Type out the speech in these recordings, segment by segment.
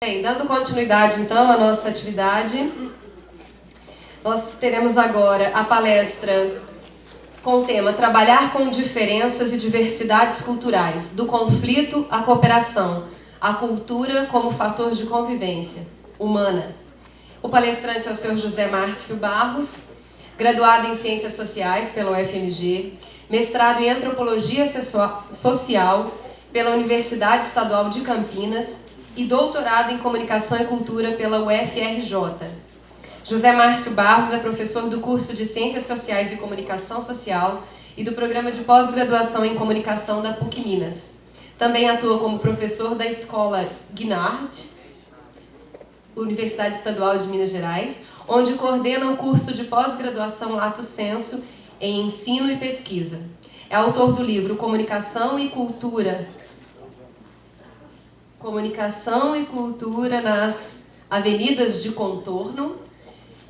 Bem, dando continuidade então à nossa atividade, nós teremos agora a palestra com o tema Trabalhar com diferenças e diversidades culturais, do conflito à cooperação, a cultura como fator de convivência humana. O palestrante é o Sr. José Márcio Barros, graduado em Ciências Sociais pela UFMG, mestrado em Antropologia Social pela Universidade Estadual de Campinas e doutorado em Comunicação e Cultura pela UFRJ. José Márcio Barros é professor do curso de Ciências Sociais e Comunicação Social e do programa de pós-graduação em Comunicação da PUC Minas. Também atua como professor da Escola Guinard, Universidade Estadual de Minas Gerais, onde coordena o curso de pós-graduação Lato Sensu em Ensino e Pesquisa. É autor do livro Comunicação e Cultura nas Avenidas de Contorno,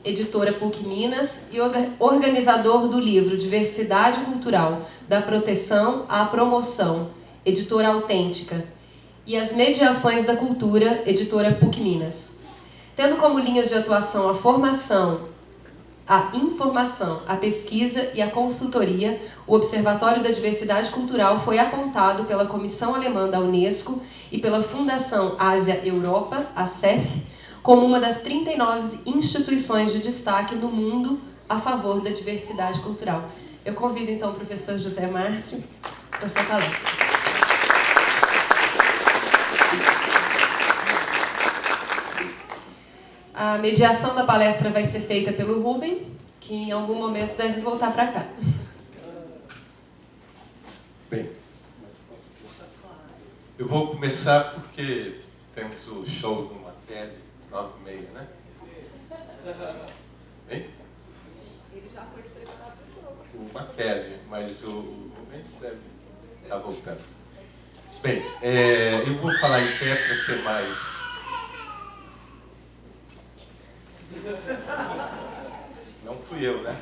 editora PUC Minas, e organizador do livro Diversidade Cultural, da Proteção à Promoção, editora Autêntica, e As Mediações da Cultura, editora PUC Minas. Tendo como linhas de atuação a formação, a informação, a pesquisa e a consultoria, o Observatório da Diversidade Cultural foi apontado pela Comissão Alemã da Unesco e pela Fundação Ásia-Europa, a CEF, como uma das 39 instituições de destaque no mundo a favor da diversidade cultural. Eu convido então o professor José Márcio para a sua palestra. A mediação da palestra vai ser feita pelo Rubem, que em algum momento deve voltar para cá. Bem, eu vou começar porque temos o show do Maquele, 9h30, né? Hein? Ele já foi se preparar para o jogo. O Maquele, mas o Rubens deve estar voltando. Bem, eu vou falar em pé para ser mais... Não fui eu, né?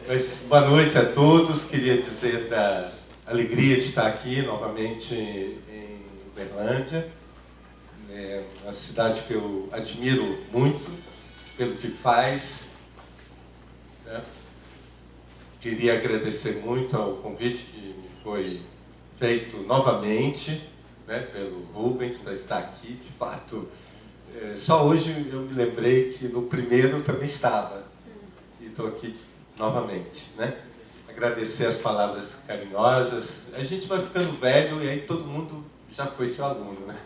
Mas boa noite a todos. Queria dizer da alegria de estar aqui novamente em Uberlândia. É uma cidade que eu admiro muito pelo que faz, né? Queria agradecer muito ao convite que me foi feito novamente, né, pelo Rubens para estar aqui. De fato, só hoje eu me lembrei que no primeiro eu também estava, e estou aqui novamente, né? Agradecer as palavras carinhosas. A gente vai ficando velho e aí todo mundo já foi seu aluno, né?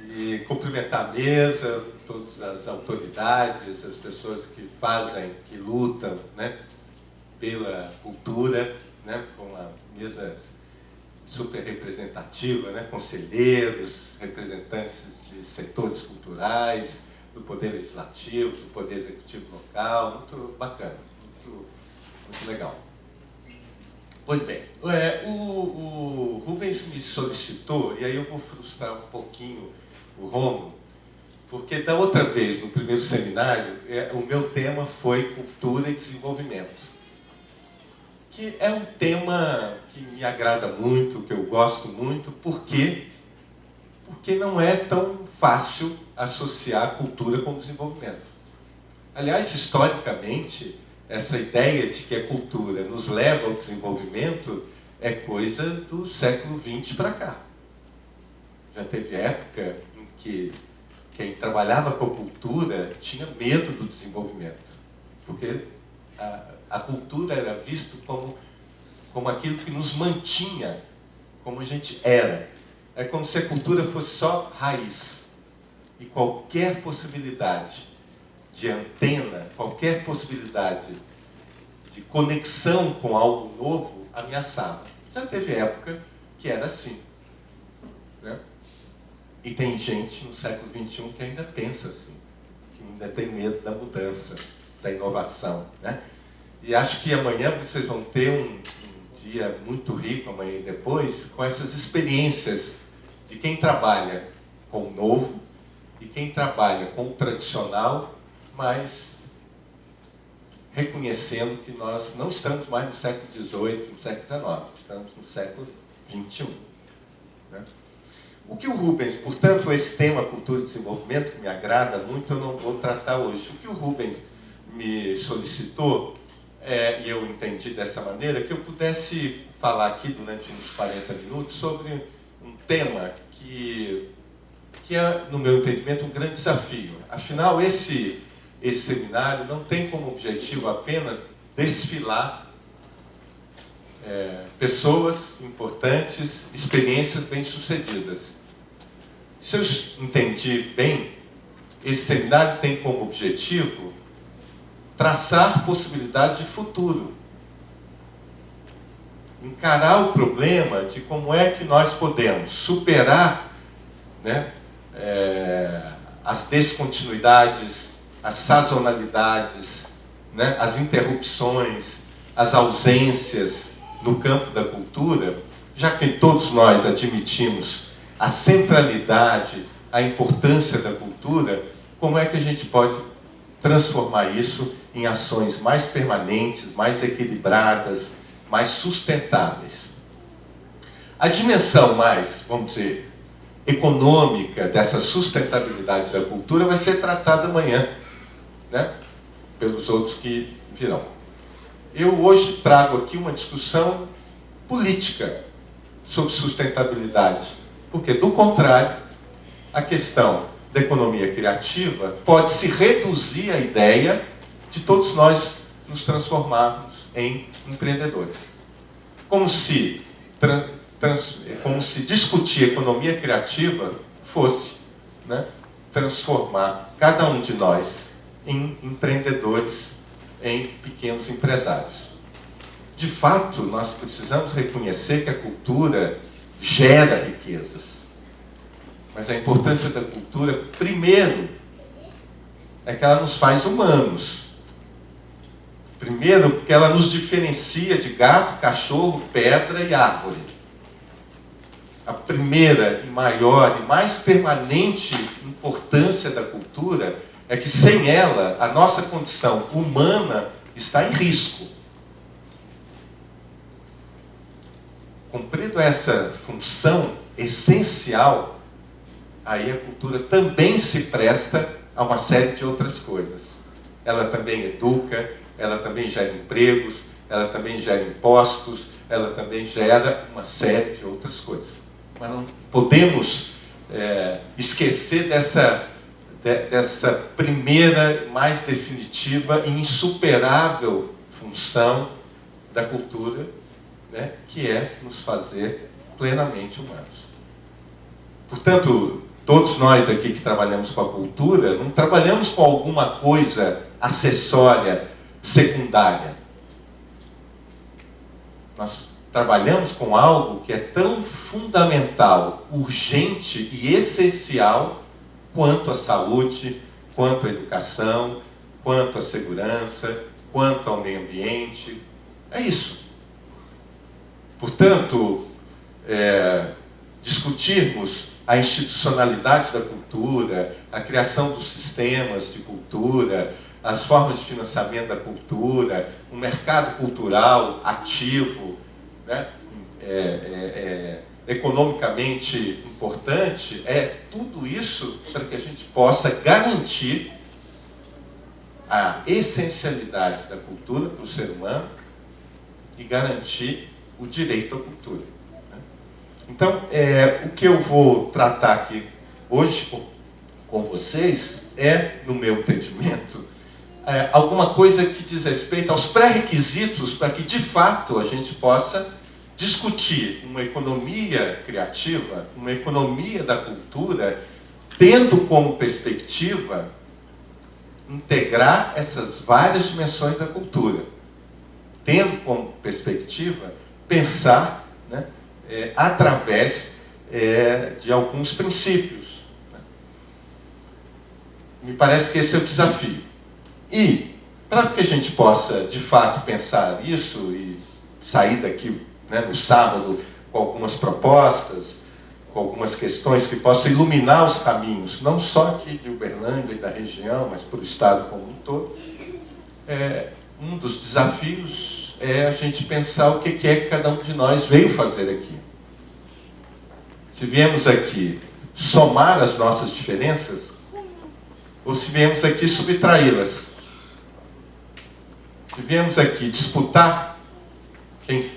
E cumprimentar a mesa, todas as autoridades, as pessoas que fazem, que lutam, né, pela cultura, né, com a mesa super representativa, né? Conselheiros, representantes de setores culturais, do Poder Legislativo, do Poder Executivo local, muito bacana, muito legal. Pois bem, o Rubens me solicitou, e aí eu vou frustrar um pouquinho o Rômulo, porque da outra vez, no primeiro seminário, o meu tema foi cultura e desenvolvimento, que é um tema que me agrada muito, que eu gosto muito, porque não é tão fácil associar cultura com desenvolvimento. Aliás, historicamente, essa ideia de que a cultura nos leva ao desenvolvimento é coisa do século XX para cá. Já teve época em que quem trabalhava com a cultura tinha medo do desenvolvimento, porque a cultura era vista como aquilo que nos mantinha como a gente era. É como se a cultura fosse só raiz. E qualquer possibilidade de antena, qualquer possibilidade de conexão com algo novo, ameaçava. Já teve época que era assim, né? E tem gente no século XXI que ainda pensa assim, que ainda tem medo da mudança, da inovação, né? E acho que amanhã vocês vão ter um dia muito rico, amanhã e depois, com essas experiências de quem trabalha com o novo e quem trabalha com o tradicional, mas reconhecendo que nós não estamos mais no século XVIII, no século XIX, estamos no século XXI. Né? O que o Rubens, portanto, esse tema cultura e desenvolvimento, que me agrada muito, eu não vou tratar hoje. O que o Rubens me solicitou, e eu entendi dessa maneira, que eu pudesse falar aqui durante uns 40 minutos sobre um tema que é, no meu entendimento, um grande desafio. Afinal, esse seminário não tem como objetivo apenas desfilar pessoas importantes, experiências bem-sucedidas. Se eu entendi bem, esse seminário tem como objetivo traçar possibilidades de futuro. Encarar o problema de como é que nós podemos superar, né, as descontinuidades, as sazonalidades, né, as interrupções, as ausências no campo da cultura, já que todos nós admitimos a centralidade, a importância da cultura, como é que a gente pode transformar isso em ações mais permanentes, mais equilibradas, mais sustentáveis. A dimensão mais, vamos dizer, econômica dessa sustentabilidade da cultura vai ser tratada amanhã, né, pelos outros que virão. Eu hoje trago aqui uma discussão política sobre sustentabilidade, porque, do contrário, a questão da economia criativa pode se reduzir à ideia de todos nós nos transformarmos em empreendedores. Como se discutir economia criativa fosse, né, transformar cada um de nós em empreendedores, em pequenos empresários. De fato, nós precisamos reconhecer que a cultura gera riquezas. Mas a importância da cultura, primeiro, é que ela nos faz humanos. Primeiro, porque ela nos diferencia de gato, cachorro, pedra e árvore. A primeira e maior e mais permanente importância da cultura é que, sem ela, a nossa condição humana está em risco. Cumprindo essa função essencial, aí a cultura também se presta a uma série de outras coisas. Ela também educa, ela também gera empregos, ela também gera impostos, ela também gera uma série de outras coisas. Mas não podemos esquecer dessa primeira, mais definitiva e insuperável função da cultura, né, que é nos fazer plenamente humanos. Portanto, todos nós aqui que trabalhamos com a cultura, não trabalhamos com alguma coisa acessória, secundária. Nós trabalhamos com algo que é tão fundamental, urgente e essencial quanto a saúde, quanto a educação, quanto a segurança, quanto ao meio ambiente. É isso. Portanto, discutirmos a institucionalidade da cultura, a criação dos sistemas de cultura, as formas de financiamento da cultura, um mercado cultural ativo, né, economicamente importante, tudo isso para que a gente possa garantir a essencialidade da cultura para o ser humano e garantir o direito à cultura. Então, o que eu vou tratar aqui hoje com vocês no meu entendimento, alguma coisa que diz respeito aos pré-requisitos para que, de fato, a gente possa discutir uma economia criativa, uma economia da cultura, tendo como perspectiva integrar essas várias dimensões da cultura, tendo como perspectiva pensar, né, através de alguns princípios. Me parece que esse é o desafio. E, para que a gente possa, de fato, pensar isso e sair daqui, né, no sábado com algumas propostas, com algumas questões que possam iluminar os caminhos, não só aqui de Uberlândia e da região, mas para o Estado como um todo, um dos desafios é a gente pensar o que é que cada um de nós veio fazer aqui. Se viemos aqui somar as nossas diferenças, ou se viemos aqui subtraí-las. Se viemos aqui disputar quem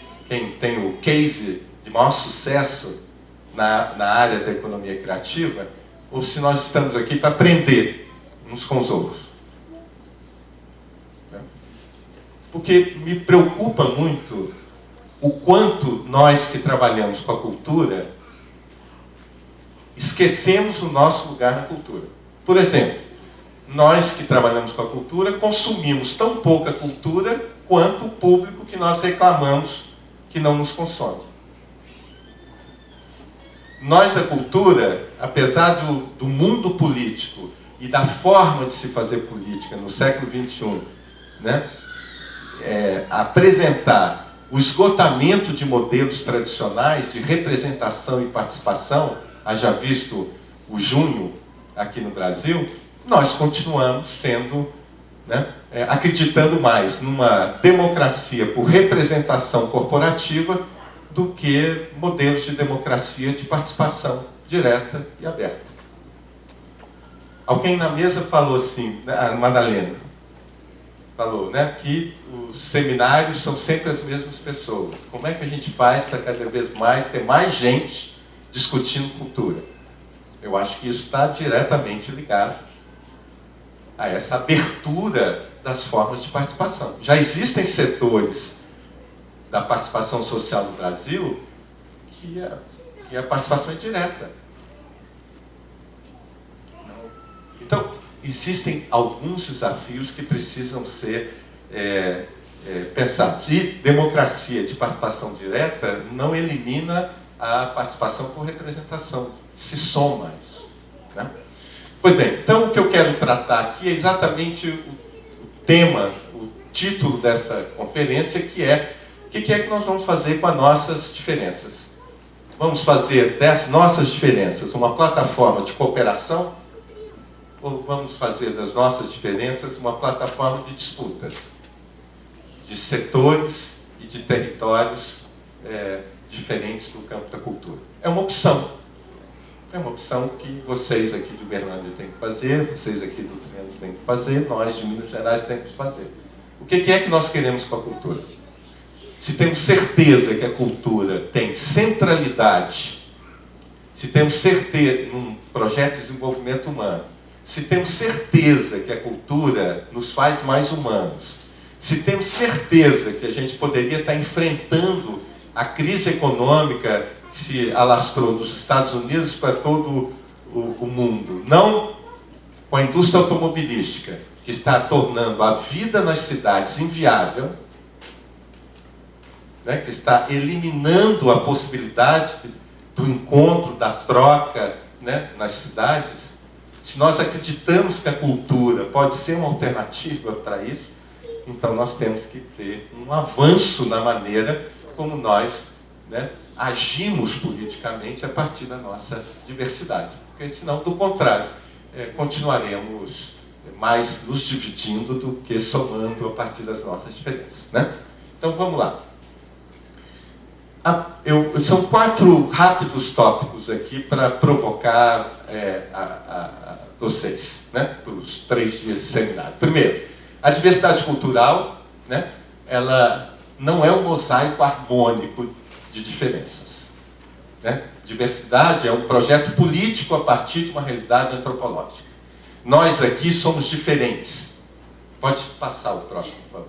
tem o case de maior sucesso na área da economia criativa, ou se nós estamos aqui para aprender uns com os outros. Porque me preocupa muito o quanto nós que trabalhamos com a cultura esquecemos o nosso lugar na cultura. Por exemplo, nós que trabalhamos com a cultura consumimos tão pouca cultura quanto o público que nós reclamamos que não nos consome. Nós, a cultura, apesar do mundo político e da forma de se fazer política no século XXI, né, apresentar o esgotamento de modelos tradicionais de representação e participação, haja visto o junho aqui no Brasil, nós continuamos sendo, né, acreditando mais numa democracia por representação corporativa do que modelos de democracia de participação direta e aberta. Alguém na mesa falou assim, a Madalena falou, né, que os seminários são sempre as mesmas pessoas. Como é que a gente faz para cada vez mais ter mais gente discutindo cultura? Eu acho que isso está diretamente ligado a essa abertura das formas de participação. Já existem setores da participação social no Brasil que a participação é direta. Então, existem alguns desafios que precisam ser pensados. E democracia de participação direta não elimina a participação por representação, se soma isso, né? Pois bem, então o que eu quero tratar aqui é exatamente o tema, o título dessa conferência, que é o que é que nós vamos fazer com as nossas diferenças. Vamos fazer das nossas diferenças uma plataforma de cooperação, ou vamos fazer das nossas diferenças uma plataforma de disputas, de setores e de territórios diferentes do campo da cultura? É uma opção. É uma opção que vocês aqui de Uberlândia têm que fazer, vocês aqui do Rio Grande têm que fazer, nós de Minas Gerais temos que fazer. O que é que nós queremos com a cultura? Se temos certeza que a cultura tem centralidade, se temos certeza num projeto de desenvolvimento humano, se temos certeza que a cultura nos faz mais humanos, se temos certeza que a gente poderia estar enfrentando a crise econômica que se alastrou dos Estados Unidos para todo o mundo, não com a indústria automobilística, que está tornando a vida nas cidades inviável, né, que está eliminando a possibilidade do encontro, da troca, né, nas cidades. Se nós acreditamos que a cultura pode ser uma alternativa para isso, então nós temos que ter um avanço na maneira como nós, né, agimos politicamente a partir da nossa diversidade. Porque senão, do contrário, continuaremos mais nos dividindo do que somando a partir das nossas diferenças, né? Então vamos lá. São 4 rápidos tópicos aqui para provocar vocês, né, para os 3 dias de seminário. Primeiro, a diversidade cultural, né, ela não é um mosaico harmônico de diferenças, né? Diversidade é um projeto político a partir de uma realidade antropológica. Nós aqui somos diferentes. Pode passar o próximo, por favor.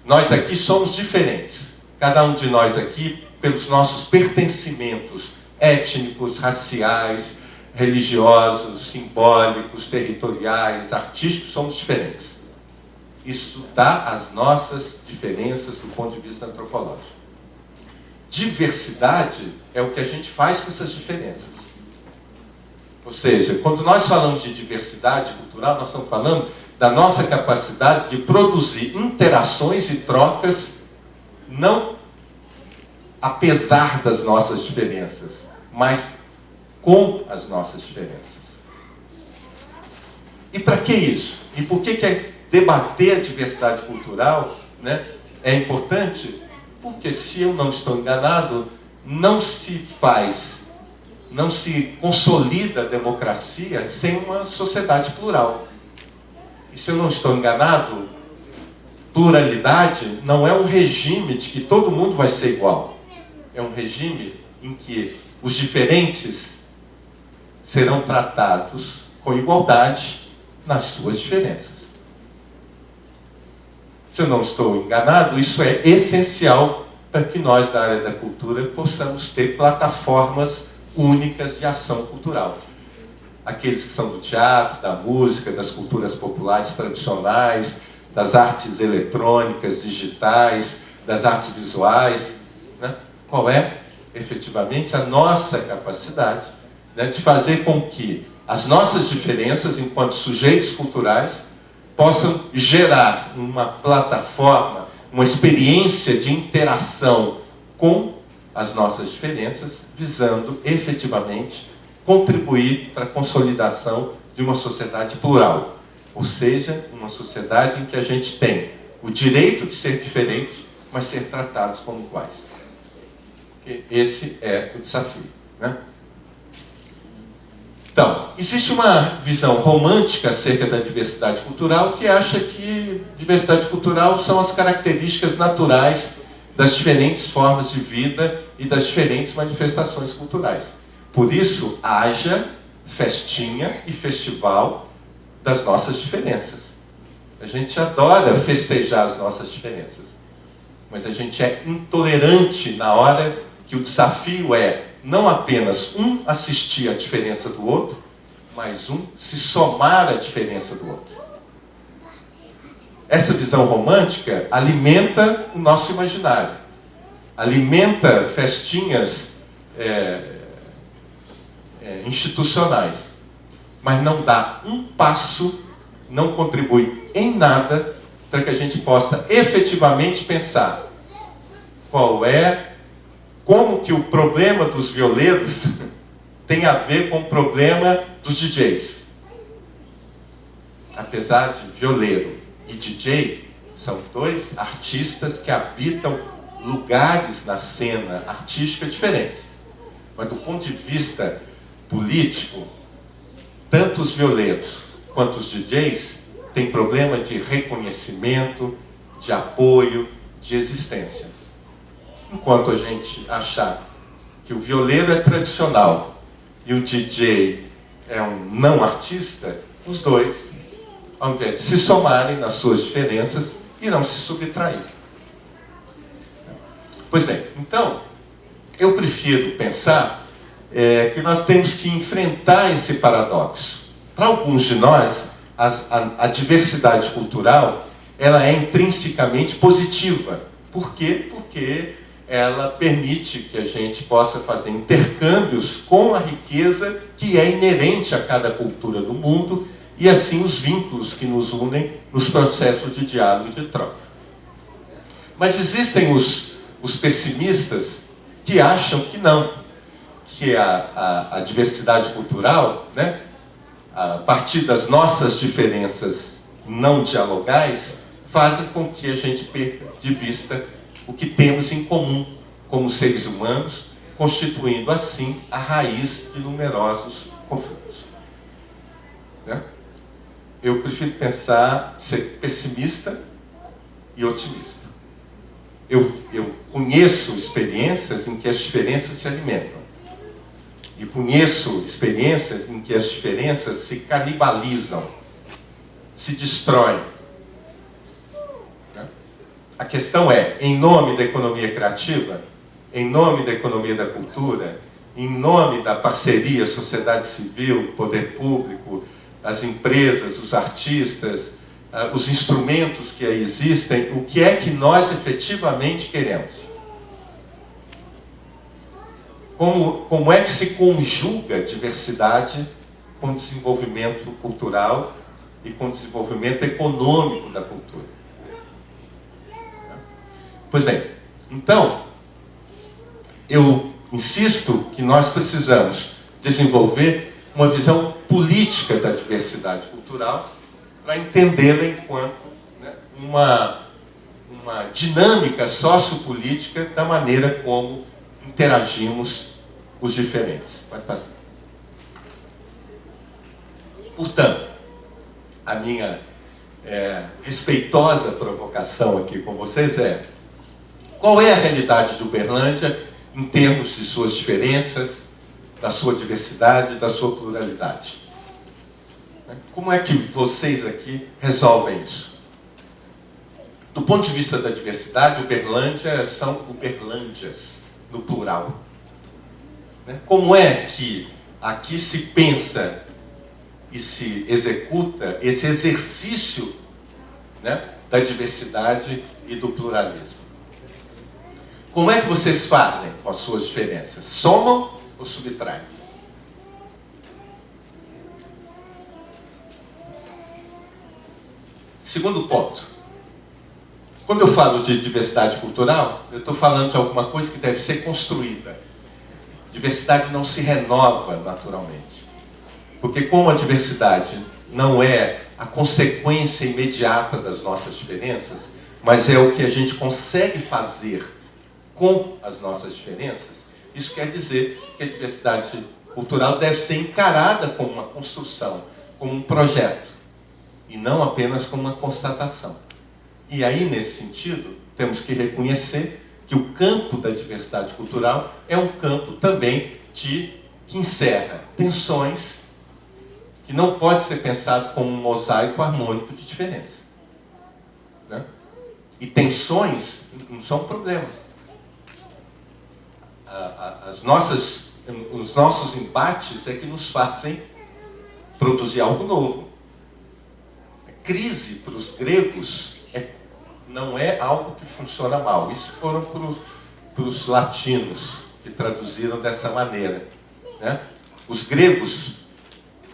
Nós aqui somos diferentes. Cada um de nós aqui, pelos nossos pertencimentos étnicos, raciais, religiosos, simbólicos, territoriais, artísticos, somos diferentes. Isso dá as nossas diferenças do ponto de vista antropológico. Diversidade é o que a gente faz com essas diferenças. Ou seja, quando nós falamos de diversidade cultural, nós estamos falando da nossa capacidade de produzir interações e trocas, não apesar das nossas diferenças, mas com as nossas diferenças. E para que isso? E por que debater a diversidade cultural, né, é importante? Porque, se eu não estou enganado, não se faz não se consolida a democracia sem uma sociedade plural. E se eu não estou enganado, pluralidade não é um regime de que todo mundo vai ser igual. É um regime em que os diferentes serão tratados com igualdade nas suas diferenças. Se eu não estou enganado, isso é essencial para que nós, da área da cultura, possamos ter plataformas únicas de ação cultural. Aqueles que são do teatro, da música, das culturas populares tradicionais, das artes eletrônicas, digitais, das artes visuais, né? Qual é, efetivamente, a nossa capacidade, né, de fazer com que as nossas diferenças, enquanto sujeitos culturais, possam gerar uma plataforma, uma experiência de interação com as nossas diferenças, visando efetivamente contribuir para a consolidação de uma sociedade plural. Ou seja, uma sociedade em que a gente tem o direito de ser diferente, mas ser tratados como iguais. Esse é o desafio, né? Então, existe uma visão romântica acerca da diversidade cultural que acha que diversidade cultural são as características naturais das diferentes formas de vida e das diferentes manifestações culturais. Por isso, haja festinha e festival das nossas diferenças. A gente adora festejar as nossas diferenças, mas a gente é intolerante na hora que o desafio é não apenas um assistir à diferença do outro, mas um se somar à diferença do outro. Essa visão romântica alimenta o nosso imaginário, alimenta festinhas institucionais, mas não dá um passo, não contribui em nada para que a gente possa efetivamente pensar como que o problema dos violeiros tem a ver com o problema dos DJs. Apesar de violeiro e DJ são dois artistas que habitam lugares na cena artística diferentes. Mas do ponto de vista político, tanto os violeiros quanto os DJs têm problema de reconhecimento, de apoio, de existência. Enquanto a gente achar que o violeiro é tradicional e o DJ é um não artista, os dois, ao invés de se somarem nas suas diferenças, irão se subtrair. Pois bem, então, eu prefiro pensar que nós temos que enfrentar esse paradoxo. Para alguns de nós, a diversidade cultural ela é intrinsecamente positiva. Por quê? Porque ela permite que a gente possa fazer intercâmbios com a riqueza que é inerente a cada cultura do mundo e assim os vínculos que nos unem nos processos de diálogo e de troca. Mas existem os pessimistas que acham que não, que a diversidade cultural, né, a partir das nossas diferenças não dialogais, fazem com que a gente perca de vista o que temos em comum como seres humanos, constituindo assim a raiz de numerosos conflitos. Né? Eu prefiro pensar, ser pessimista e otimista. Eu conheço experiências em que as diferenças se alimentam. E conheço experiências em que as diferenças se canibalizam, se destroem. A questão é, em nome da economia criativa, em nome da economia da cultura, em nome da parceria sociedade civil, poder público, as empresas, os artistas, os instrumentos que aí existem, o que é que nós efetivamente queremos? Como é que se conjuga diversidade com desenvolvimento cultural e com desenvolvimento econômico da cultura? Pois bem, então, eu insisto que nós precisamos desenvolver uma visão política da diversidade cultural para entendê-la enquanto, né, uma dinâmica sociopolítica da maneira como interagimos os diferentes. Pode passar. Portanto, a minha respeitosa provocação aqui com vocês é: qual é a realidade de Uberlândia em termos de suas diferenças, da sua diversidade, da sua pluralidade? Como é que vocês aqui resolvem isso? Do ponto de vista da diversidade, Uberlândia são Uberlândias, no plural. Como é que aqui se pensa e se executa esse exercício, né, da diversidade e do pluralismo? Como é que vocês fazem com as suas diferenças? Somam ou subtraem? Segundo ponto. Quando eu falo de diversidade cultural, eu estou falando de alguma coisa que deve ser construída. Diversidade não se renova naturalmente. Porque como a diversidade não é a consequência imediata das nossas diferenças, mas é o que a gente consegue fazer com as nossas diferenças, isso quer dizer que a diversidade cultural deve ser encarada como uma construção, como um projeto, e não apenas como uma constatação. E aí, nesse sentido, temos que reconhecer que o campo da diversidade cultural é um campo também que encerra tensões, que não pode ser pensado como um mosaico harmônico de diferença. Né? E tensões não são um problema. Os nossos embates é que nos fazem produzir algo novo. A crise para os gregos não é algo que funciona mal. Isso foram para os latinos que traduziram dessa maneira. Né? Os gregos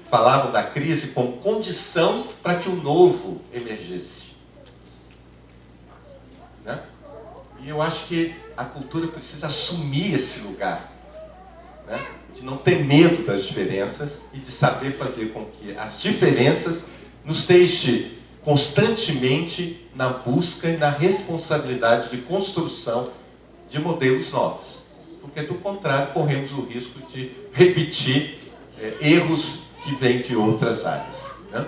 falavam da crise como condição para que o novo emergisse. Né? E eu acho que a cultura precisa assumir esse lugar, né? De não ter medo das diferenças e de saber fazer com que as diferenças nos deixem constantemente na busca e na responsabilidade de construção de modelos novos. Porque, do contrário, corremos o risco de repetir erros que vêm de outras áreas. Né?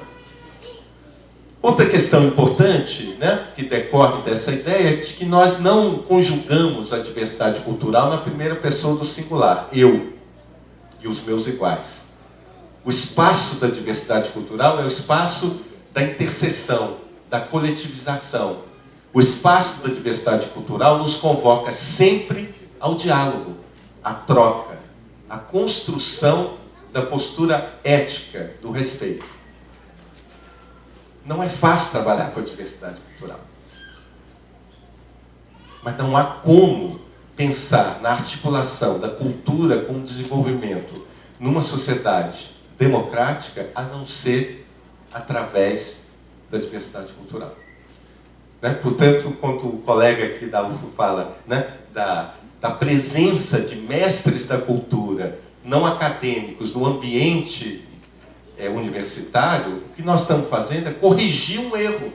Outra questão importante, né, que decorre dessa ideia é de que nós não conjugamos a diversidade cultural na primeira pessoa do singular, eu e os meus iguais. O espaço da diversidade cultural é o espaço da interseção, da coletivização. O espaço da diversidade cultural nos convoca sempre ao diálogo, à troca, à construção da postura ética do respeito. Não é fácil trabalhar com a diversidade cultural. Mas não há como pensar na articulação da cultura com o desenvolvimento numa sociedade democrática a não ser através da diversidade cultural. Né? Portanto, quando o colega aqui da UFO fala, né, da presença de mestres da cultura não acadêmicos no ambiente universitário, o que nós estamos fazendo é corrigir um erro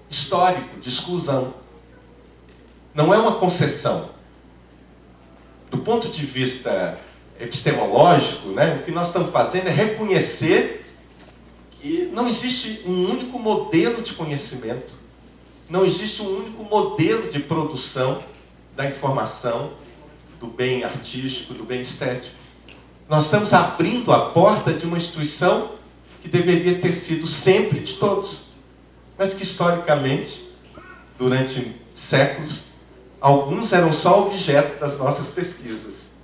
histórico de exclusão. Não é uma concessão. Do ponto de vista epistemológico, né, o que nós estamos fazendo é reconhecer que não existe um único modelo de conhecimento, não existe um único modelo de produção da informação, do bem artístico, do bem estético. Nós estamos abrindo a porta de uma instituição que deveria ter sido sempre de todos, mas que historicamente, durante séculos, alguns eram só objeto das nossas pesquisas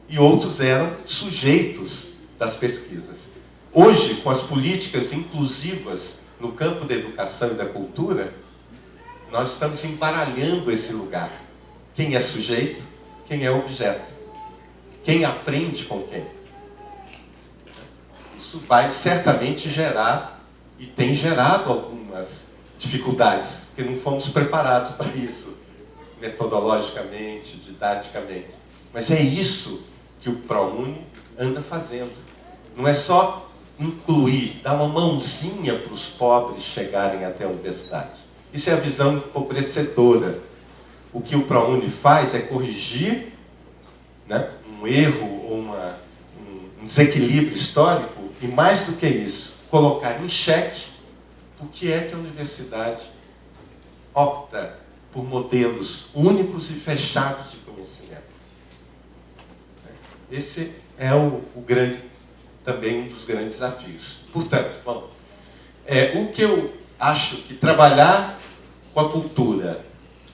e outros eram sujeitos das pesquisas. Hoje, com as políticas inclusivas no campo da educação e da cultura, nós estamos embaralhando esse lugar. Quem é sujeito, quem é objeto. Quem aprende com quem. Isso vai certamente gerar, e tem gerado algumas dificuldades, porque não fomos preparados para isso, metodologicamente, didaticamente. Mas é isso que o ProUni anda fazendo. Não é só incluir, dar uma mãozinha para os pobres chegarem até a universidade. Isso é a visão empobrecedora. O que o ProUni faz é corrigir né, um erro ou um desequilíbrio histórico, e mais do que isso, colocar em xeque por que é que a universidade opta por modelos únicos e fechados de conhecimento. Esse é também um dos grandes desafios. Portanto, bom, o que eu acho que trabalhar com a cultura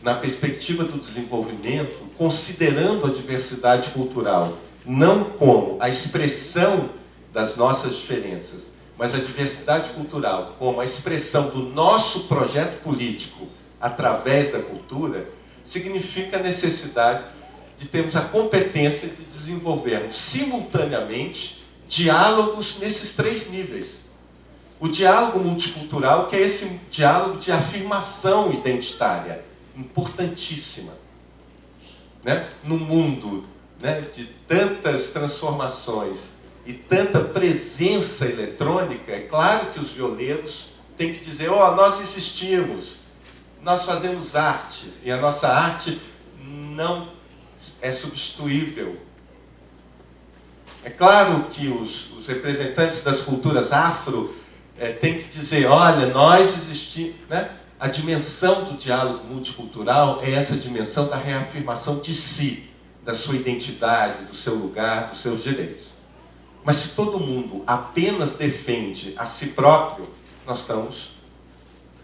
na perspectiva do desenvolvimento, considerando a diversidade cultural não como a expressão das nossas diferenças, mas a diversidade cultural como a expressão do nosso projeto político através da cultura, significa a necessidade de termos a competência de desenvolvermos simultaneamente diálogos nesses 3 níveis. O diálogo multicultural, que é esse diálogo de afirmação identitária, importantíssima. Né? No mundo, né, de tantas transformações e tanta presença eletrônica, é claro que os violeiros têm que dizer, nós existimos, nós fazemos arte, e a nossa arte não é substituível. É claro que os representantes das culturas afro têm que dizer, olha, nós existimos, né? A dimensão do diálogo multicultural é essa dimensão da reafirmação de si, da sua identidade, do seu lugar, dos seus direitos. Mas se todo mundo apenas defende a si próprio, nós estamos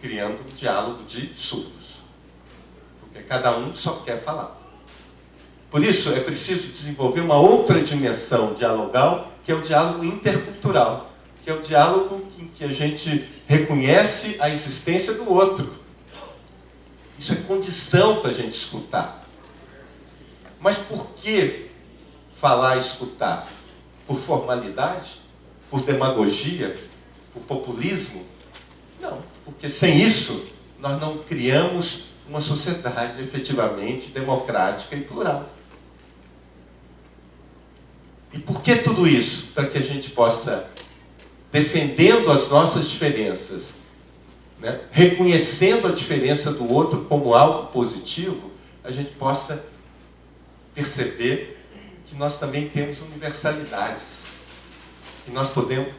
criando um diálogo de surdos. Porque cada um só quer falar. Por isso, é preciso desenvolver uma outra dimensão dialogal, que é o diálogo intercultural, que é o diálogo em que a gente reconhece a existência do outro. Isso é condição para a gente escutar. Mas por que falar e escutar? Por formalidade? Por demagogia? Por populismo? Não, porque sem isso nós não criamos uma sociedade efetivamente democrática e plural. E por que tudo isso? Para que a gente possa, defendendo as nossas diferenças, né, reconhecendo a diferença do outro como algo positivo, a gente possa perceber que nós também temos universalidades,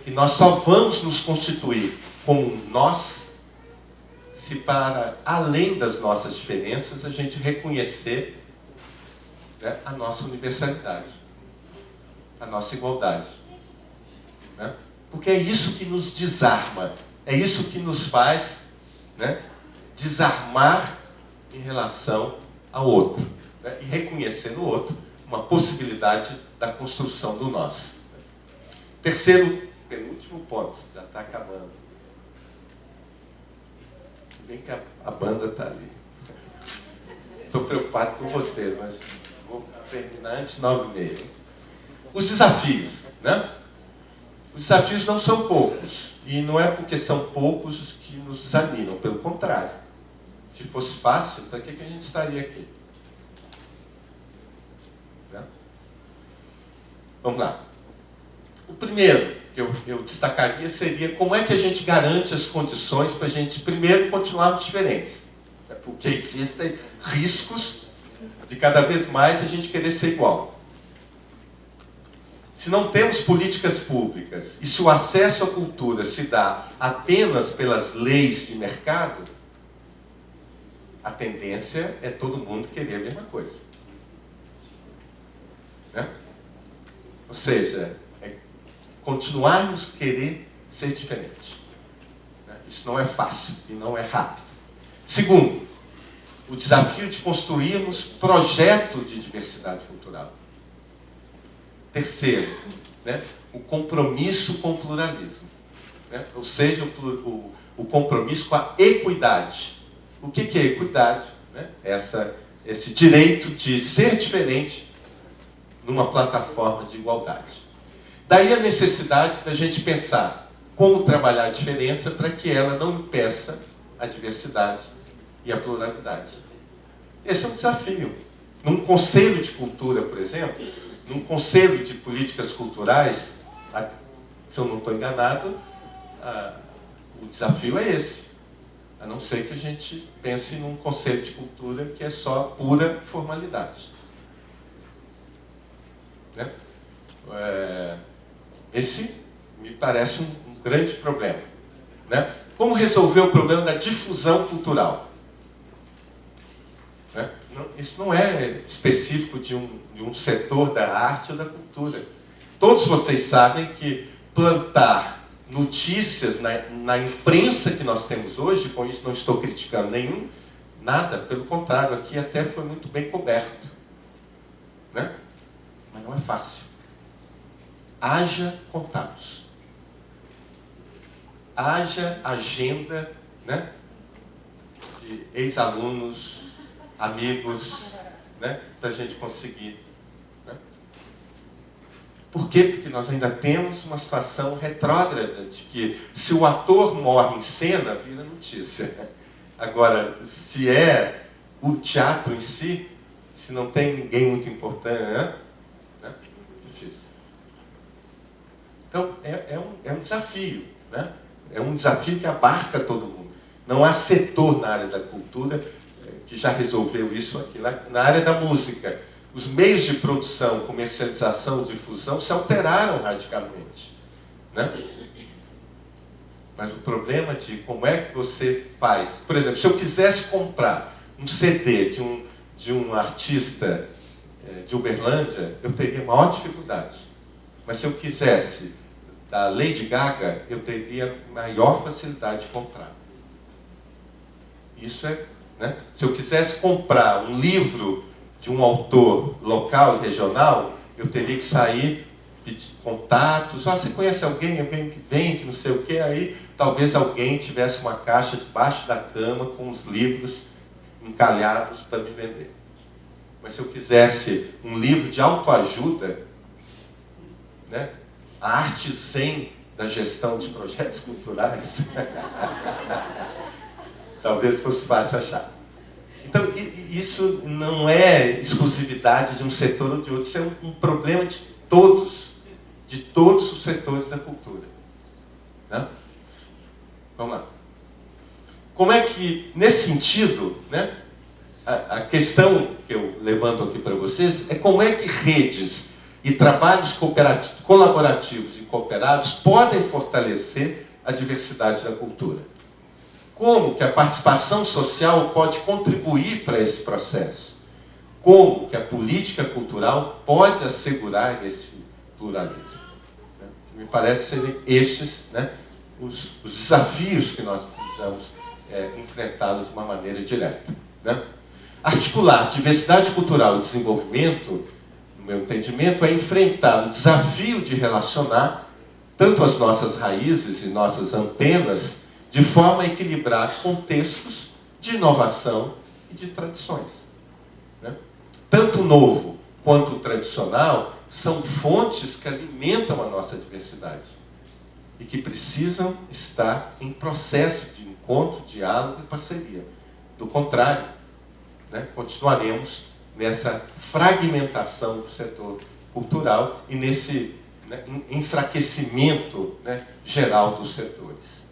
que nós só vamos nos constituir como nós se para além das nossas diferenças a gente reconhecer, né, a nossa universalidade, a nossa igualdade, né? Porque é isso que nos desarma, é isso que nos faz, né, desarmar em relação ao outro, né, e reconhecer no outro uma possibilidade da construção do nós. Terceiro, penúltimo ponto, já está acabando. Bem que a banda está ali. Estou preocupado com você, mas vou terminar antes de 9h30. Os desafios, né? Os desafios não são poucos. E não é porque são poucos que nos desanimam, pelo contrário. Se fosse fácil, para que a gente estaria aqui? Né? Vamos lá. O primeiro que eu destacaria seria como é que a gente garante as condições para a gente, primeiro, continuarmos diferentes. Porque existem riscos de cada vez mais a gente querer ser igual. Se não temos políticas públicas e se o acesso à cultura se dá apenas pelas leis de mercado, a tendência é todo mundo querer a mesma coisa. Né? Ou seja, continuarmos querer ser diferentes. Isso não é fácil e não é rápido. Segundo, o desafio de construirmos projeto de diversidade cultural. Terceiro, né, o compromisso com o pluralismo. Né? Ou seja, o compromisso com a equidade. O que é equidade? Né? Esse direito de ser diferente numa plataforma de igualdade. Daí a necessidade da gente pensar como trabalhar a diferença para que ela não impeça a diversidade e a pluralidade. Esse é um desafio. Num conselho de cultura, por exemplo, num conselho de políticas culturais, se eu não estou enganado, o desafio é esse. A não ser que a gente pense num conselho de cultura que é só pura formalidade. né? Esse me parece um grande problema, né? Como resolver o problema da difusão cultural? Né? Isso não é específico de um setor da arte ou da cultura. Todos vocês sabem que plantar notícias na imprensa que nós temos hoje, com isso não estou criticando nada, pelo contrário, aqui até foi muito bem coberto, né? Mas não é fácil. Haja contatos. Haja agenda, né, de ex-alunos, amigos, né, para a gente conseguir. Né? Por quê? Porque nós ainda temos uma situação retrógrada de que se o ator morre em cena, vira notícia. Agora, se é o teatro em si, se não tem ninguém muito importante, né? Difícil. Então, é um desafio, né? É um desafio que abarca todo mundo. Não há setor na área da cultura que já resolveu isso aqui. Na área da música, os meios de produção, comercialização, difusão se alteraram radicalmente, né? Mas o problema de como é que você faz... Por exemplo, se eu quisesse comprar um CD de um artista de Uberlândia, eu teria maior dificuldade. Mas se eu quisesse da Lady Gaga, eu teria maior facilidade de comprar. Isso é... Né? Se eu quisesse comprar um livro de um autor local e regional, eu teria que sair, pedir contatos. Você conhece alguém que vende, não sei o quê? Aí talvez alguém tivesse uma caixa debaixo da cama com os livros encalhados para me vender. Mas se eu quisesse um livro de autoajuda, né? A arte zen da gestão de projetos culturais, talvez fosse fácil achar. Então, isso não é exclusividade de um setor ou de outro, isso é um problema de todos os setores da cultura. Né? Vamos lá. Como é que, nesse sentido, né, a questão que eu levanto aqui para vocês é como é que redes e trabalhos colaborativos e cooperados podem fortalecer a diversidade da cultura. Como que a participação social pode contribuir para esse processo? Como que a política cultural pode assegurar esse pluralismo? Me parece serem estes, né, os desafios que nós precisamos enfrentá-los de uma maneira direta. Né? Articular diversidade cultural e desenvolvimento, no meu entendimento, é enfrentar o desafio de relacionar tanto as nossas raízes e nossas antenas de forma a equilibrar contextos de inovação e de tradições. Né? Tanto o novo quanto o tradicional são fontes que alimentam a nossa diversidade e que precisam estar em processo de encontro, diálogo e parceria. Do contrário, né, continuaremos nessa fragmentação do setor cultural e nesse, né, enfraquecimento, né, geral dos setores.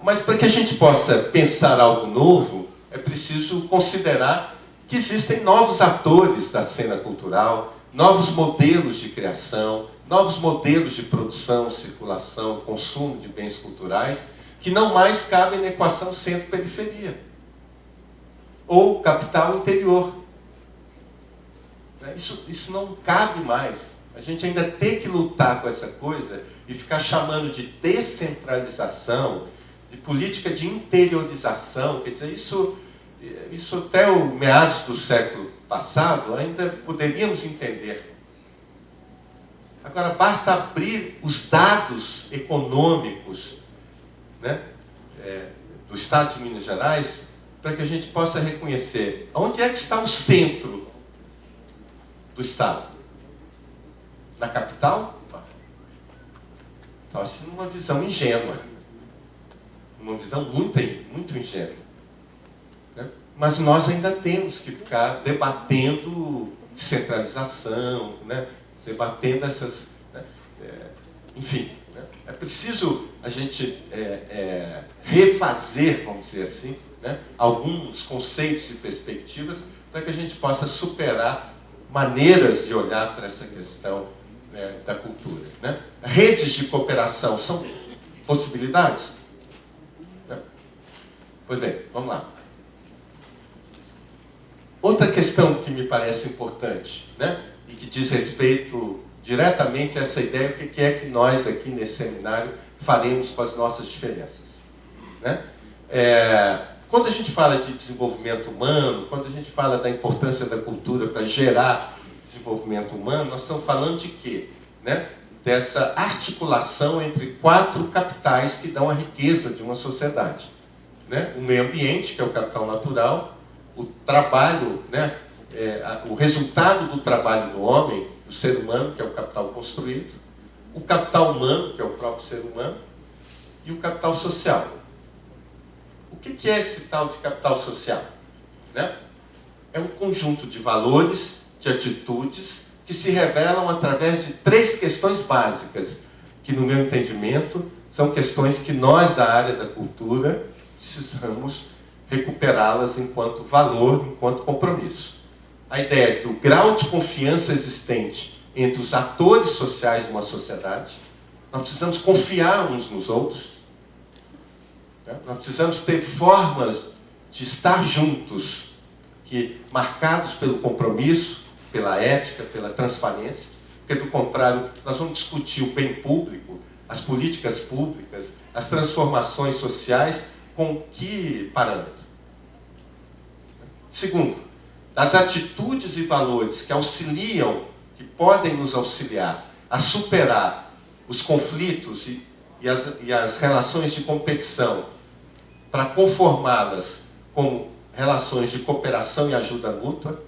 Mas para que a gente possa pensar algo novo, é preciso considerar que existem novos atores da cena cultural, novos modelos de criação, novos modelos de produção, circulação, consumo de bens culturais, que não mais cabem na equação centro-periferia, ou capital-interior. Isso não cabe mais. A gente ainda tem que lutar com essa coisa e ficar chamando de descentralização, de política de interiorização. Quer dizer, isso até o meados do século passado ainda poderíamos entender. Agora, basta abrir os dados econômicos, né, do Estado de Minas Gerais para que a gente possa reconhecer onde é que está o centro do Estado. Na capital? Então, assim, uma visão ingênua. Uma visão muito ingênua. Né? Mas nós ainda temos que ficar debatendo descentralização, né? Debatendo essas... Né? Enfim, né? É preciso a gente refazer, vamos dizer assim, né? Alguns conceitos e perspectivas para que a gente possa superar maneiras de olhar para essa questão, né, da cultura, né? Redes de cooperação são possibilidades? Né? Pois bem, vamos lá. Outra questão que me parece importante, né, e que diz respeito diretamente a essa ideia, o que é que nós aqui nesse seminário faremos com as nossas diferenças, né? Quando a gente fala de desenvolvimento humano, quando a gente fala da importância da cultura para gerar desenvolvimento humano, nós estamos falando de quê? Né? Dessa articulação entre 4 capitais que dão a riqueza de uma sociedade, né? O meio ambiente, que é o capital natural, o trabalho, né? O resultado do trabalho do homem, do ser humano, que é o capital construído, o capital humano, que é o próprio ser humano, e o capital social. O que é esse tal de capital social? Né? É um conjunto de valores, de atitudes, que se revelam através de 3 questões básicas, que, no meu entendimento, são questões que nós, da área da cultura, precisamos recuperá-las enquanto valor, enquanto compromisso. A ideia é que o grau de confiança existente entre os atores sociais de uma sociedade, nós precisamos confiar uns nos outros, nós precisamos ter formas de estar juntos, marcados pelo compromisso, pela ética, pela transparência, porque, do contrário, nós vamos discutir o bem público, as políticas públicas, as transformações sociais, com que parâmetro? Segundo, das atitudes e valores que auxiliam, que podem nos auxiliar a superar os conflitos e as relações de competição, para conformá-las como relações de cooperação e ajuda mútua.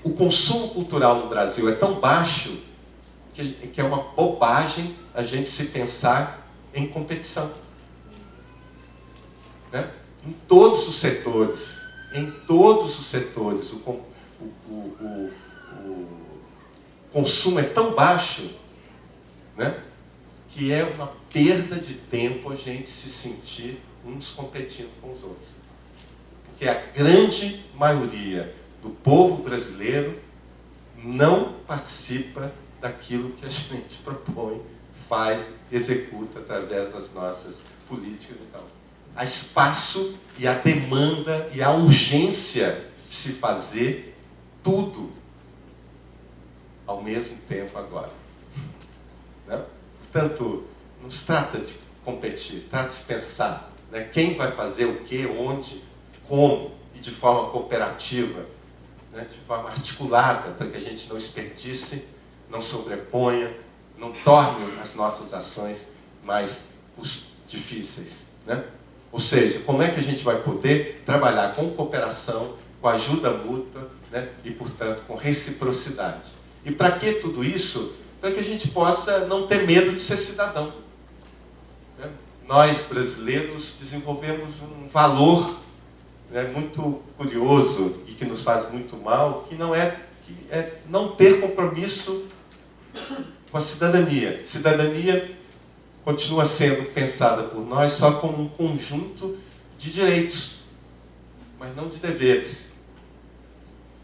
O consumo cultural no Brasil é tão baixo que é uma bobagem a gente se pensar em competição. Né? Em todos os setores, o consumo é tão baixo, né, que é uma perda de tempo a gente se sentir uns competindo com os outros. Porque a grande maioria do povo brasileiro não participa daquilo que a gente propõe, faz, executa através das nossas políticas e tal. Há espaço e a demanda e a urgência de se fazer tudo ao mesmo tempo agora. Né? Portanto, não se trata de competir, trata-se de pensar, né, quem vai fazer o quê, onde, como, e de forma cooperativa, né, de forma articulada, para que a gente não desperdice, não sobreponha, não torne as nossas ações mais difíceis. Né? Ou seja, como é que a gente vai poder trabalhar com cooperação, com ajuda mútua, né, e, portanto, com reciprocidade. E para que tudo isso? Para que a gente possa não ter medo de ser cidadão. Né? Nós, brasileiros, desenvolvemos um valor, né, muito curioso e que nos faz muito mal, que é não ter compromisso com a cidadania. Cidadania continua sendo pensada por nós só como um conjunto de direitos, mas não de deveres.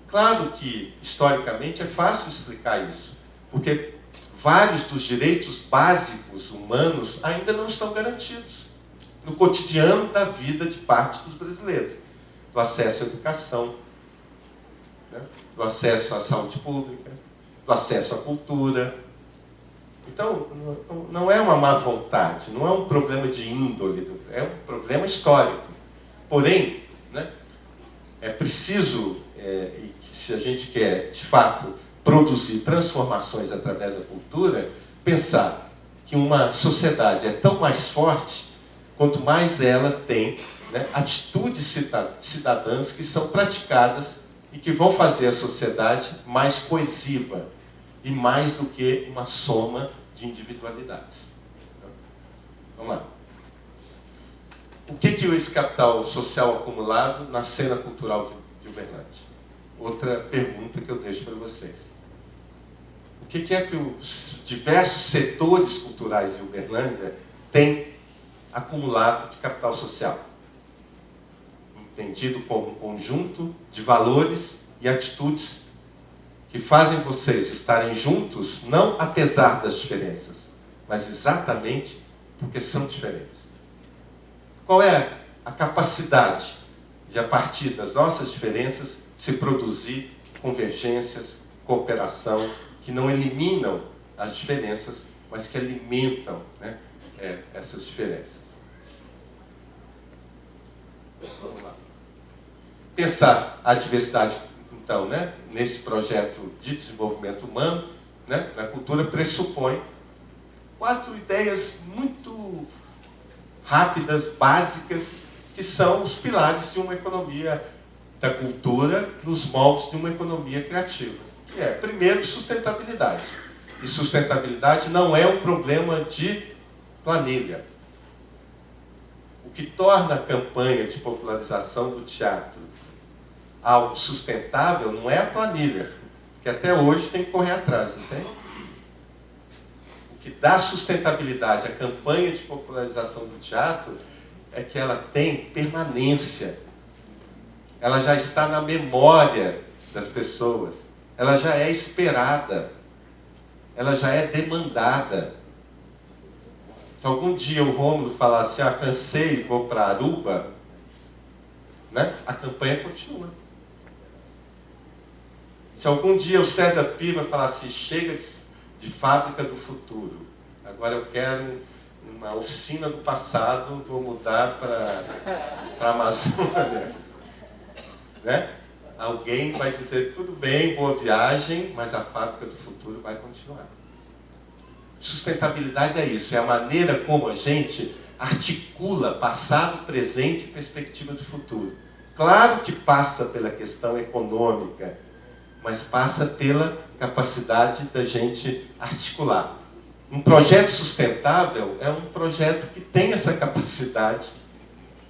Claro que, historicamente, é fácil explicar isso, porque vários dos direitos básicos humanos ainda não estão garantidos no cotidiano da vida de parte dos brasileiros. Do acesso à educação, né? Do acesso à saúde pública, do acesso à cultura. Então, não é uma má vontade, não é um problema de índole, é um problema histórico. Porém, né, é preciso, se a gente quer, de fato, produzir transformações através da cultura, pensar que uma sociedade é tão mais forte quanto mais ela tem, né, atitudes cidadãs que são praticadas e que vão fazer a sociedade mais coesiva e mais do que uma soma de individualidades. Vamos lá. O que é esse capital social acumulado na cena cultural de Uberlândia? Outra pergunta que eu deixo para vocês. O que é que os diversos setores culturais de Uberlândia têm acumulado de capital social? Entendido como um conjunto de valores e atitudes que fazem vocês estarem juntos, não apesar das diferenças, mas exatamente porque são diferentes. Qual é a capacidade de, a partir das nossas diferenças, se produzir convergências, cooperação, que não eliminam as diferenças, mas que alimentam, né, essas diferenças. Vamos lá. Pensar a diversidade, então, né, nesse projeto de desenvolvimento humano, né, na cultura, pressupõe 4 ideias muito rápidas, básicas, que são os pilares de uma economia da cultura nos moldes de uma economia criativa. Que é, primeiro, sustentabilidade. E sustentabilidade não é um problema de planilha. O que torna a campanha de popularização do teatro algo sustentável não é a planilha, que até hoje tem que correr atrás, não tem? O que dá sustentabilidade à campanha de popularização do teatro é que ela tem permanência. Ela já está na memória das pessoas. Ela já é esperada. Ela já é demandada. Se algum dia o Rômulo falasse, cansei e vou para Aruba, né, a campanha continua. Se algum dia o César Piva falasse, chega de fábrica do futuro, agora eu quero uma oficina do passado, vou mudar para a Amazônia, né? Alguém vai dizer, tudo bem, boa viagem, mas a fábrica do futuro vai continuar. Sustentabilidade é isso, é a maneira como a gente articula passado, presente e perspectiva do futuro. Claro que passa pela questão econômica, mas passa pela capacidade da gente articular. Um projeto sustentável é um projeto que tem essa capacidade,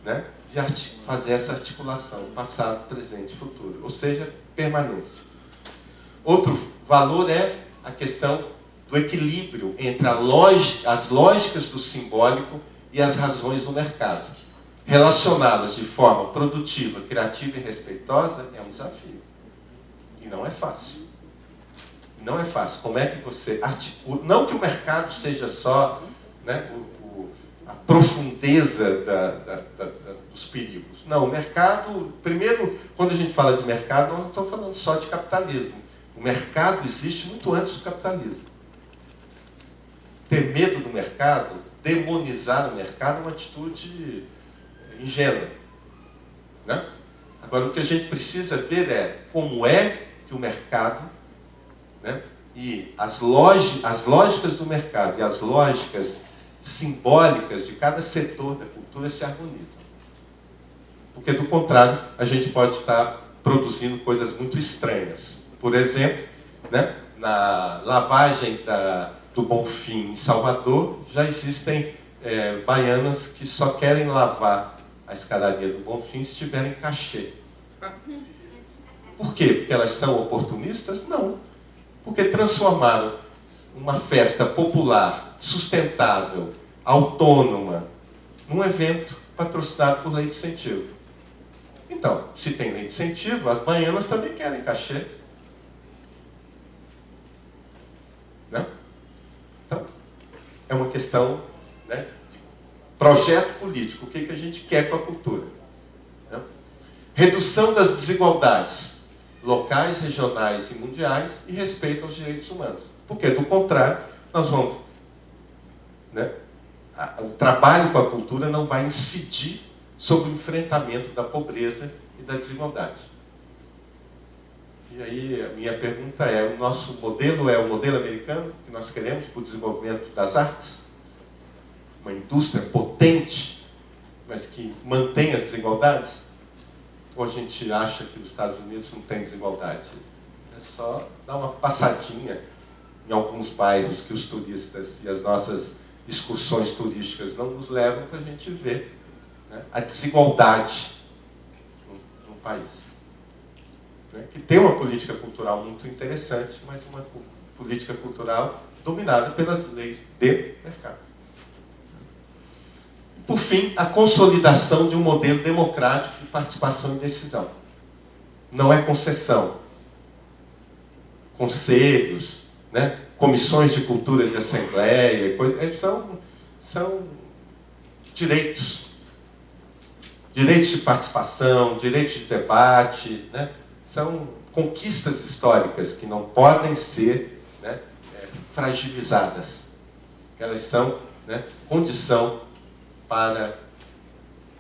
né, de fazer essa articulação, passado, presente e futuro, ou seja, permanência. Outro valor é a questão do equilíbrio entre as lógicas do simbólico e as razões do mercado. Relacioná-las de forma produtiva, criativa e respeitosa é um desafio. E não é fácil. Não é fácil. Como é que você articula... Não que o mercado seja só, né, a profundeza dos perigos. Não, o mercado... Primeiro, quando a gente fala de mercado, nós não estamos falando só de capitalismo. O mercado existe muito antes do capitalismo. Ter medo do mercado, demonizar o mercado, é uma atitude ingênua, né? Agora, o que a gente precisa ver é como é que o mercado, né, e as lógicas do mercado e as lógicas simbólicas de cada setor da cultura se harmonizam. Porque, do contrário, a gente pode estar produzindo coisas muito estranhas. Por exemplo, né, na lavagem do Bonfim em Salvador, já existem baianas que só querem lavar a escadaria do Bonfim se tiverem cachê. Por quê? Porque elas são oportunistas? Não. Porque transformaram uma festa popular, sustentável, autônoma, num evento patrocinado por lei de incentivo. Então, se tem lei de incentivo, as baianas também querem cachê. Né? Então, é uma questão, né, de projeto político. O que a gente quer com a cultura? Né? Redução das desigualdades locais, regionais e mundiais e respeito aos direitos humanos. Porque, do contrário, nós vamos... Né, o trabalho com a cultura não vai incidir sobre o enfrentamento da pobreza e da desigualdade. E aí, a minha pergunta é, o nosso modelo é o modelo americano que nós queremos para o desenvolvimento das artes? Uma indústria potente, mas que mantém as desigualdades? Ou a gente acha que os Estados Unidos não tem desigualdade? É só dar uma passadinha em alguns bairros que os turistas e as nossas excursões turísticas não nos levam para a gente ver, né, a desigualdade no país. Né, que tem uma política cultural muito interessante, mas uma política cultural dominada pelas leis de mercado. Por fim, a consolidação de um modelo democrático de participação e decisão. Não é concessão. conselhos, né? Comissões de cultura de assembleia, são direitos. Direitos de participação, direitos de debate, né? São conquistas históricas que não podem ser, né, fragilizadas. Elas são, né, condição para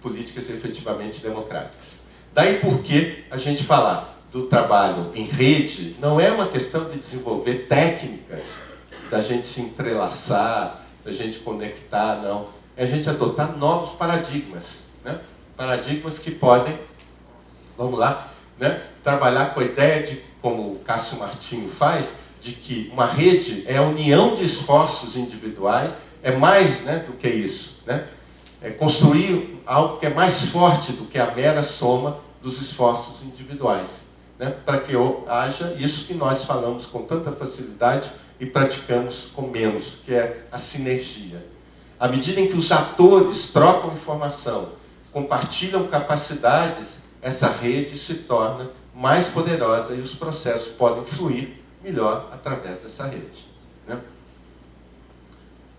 políticas efetivamente democráticas. Daí porque a gente falar do trabalho em rede não é uma questão de desenvolver técnicas, da gente se entrelaçar, da gente conectar, não. É a gente adotar novos paradigmas, né? Paradigmas que podem, vamos lá, né, trabalhar com a ideia de, como o Cássio Martinho faz, de que uma rede é a união de esforços individuais, é mais, né, do que isso, né? É construir algo que é mais forte do que a mera soma dos esforços individuais, né? Para que haja isso que nós falamos com tanta facilidade e praticamos com menos, que é a sinergia. À medida em que os atores trocam informação, compartilham capacidades, essa rede se torna mais poderosa e os processos podem fluir melhor através dessa rede, né?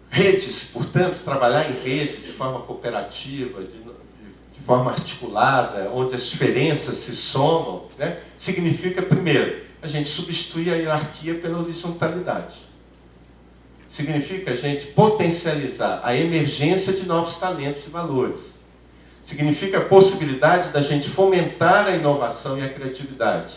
Redes, portanto, trabalhar em rede de forma cooperativa, de forma articulada, onde as diferenças se somam, né, significa, primeiro, a gente substituir a hierarquia pela horizontalidade. Significa a gente potencializar a emergência de novos talentos e valores. Significa a possibilidade da gente fomentar a inovação e a criatividade.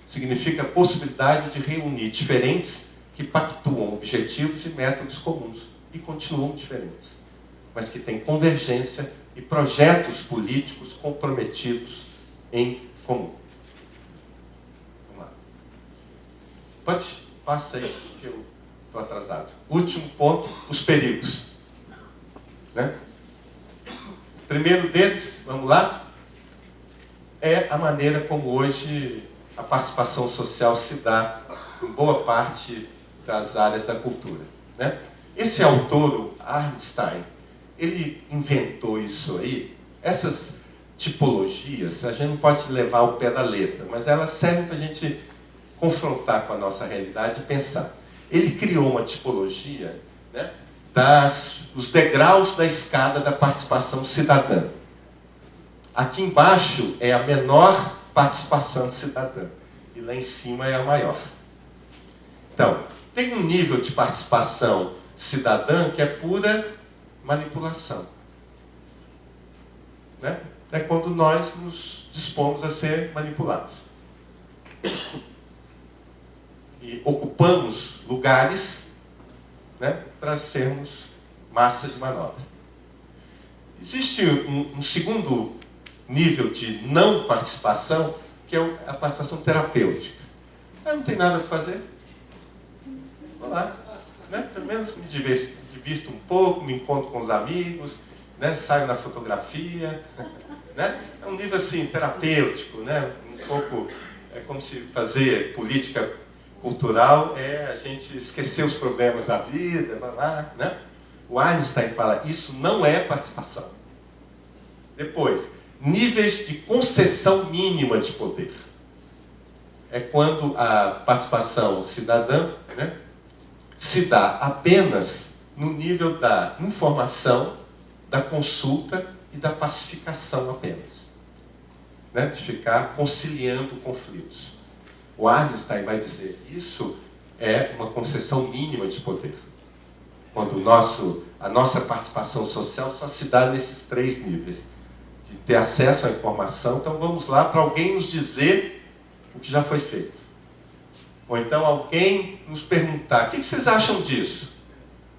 Significa a possibilidade de reunir diferentes que pactuam objetivos e métodos comuns e continuam diferentes, mas que têm convergência e projetos políticos comprometidos em comum. Vamos lá. Passa aí, que eu estou atrasado. Último ponto, os perigos, né? O primeiro deles, vamos lá, é a maneira como hoje a participação social se dá em boa parte das áreas da cultura, né? Esse autor, o Einstein, ele inventou isso aí, essas tipologias, a gente não pode levar ao pé da letra, mas elas servem para a gente confrontar com a nossa realidade e pensar. Ele criou uma tipologia, né, dos degraus da escada da participação cidadã. Aqui embaixo é a menor participação cidadã, e lá em cima é a maior. Então, tem um nível de participação cidadã que é pura manipulação, né? É quando nós nos dispomos a ser manipulados e ocupamos lugares, né, para sermos massa de manobra. Existe um segundo nível de não participação, que é a participação terapêutica. Eu não tenho nada para fazer, vou lá, né? Pelo menos me divirto um pouco, me encontro com os amigos, né? Saio na fotografia, né? É um nível assim, terapêutico, né? Um pouco, é como se fazer política cultural é a gente esquecer os problemas da vida, vai lá, né? O Einstein fala, isso não é participação. Depois, níveis de concessão mínima de poder. É quando a participação cidadã, né, se dá apenas no nível da informação, da consulta e da pacificação apenas, né? De ficar conciliando conflitos. O Einstein vai dizer, isso é uma concessão mínima de poder. Quando a nossa participação social só se dá nesses três níveis. De ter acesso à informação, então vamos lá para alguém nos dizer o que já foi feito. Ou então alguém nos perguntar, o que vocês acham disso?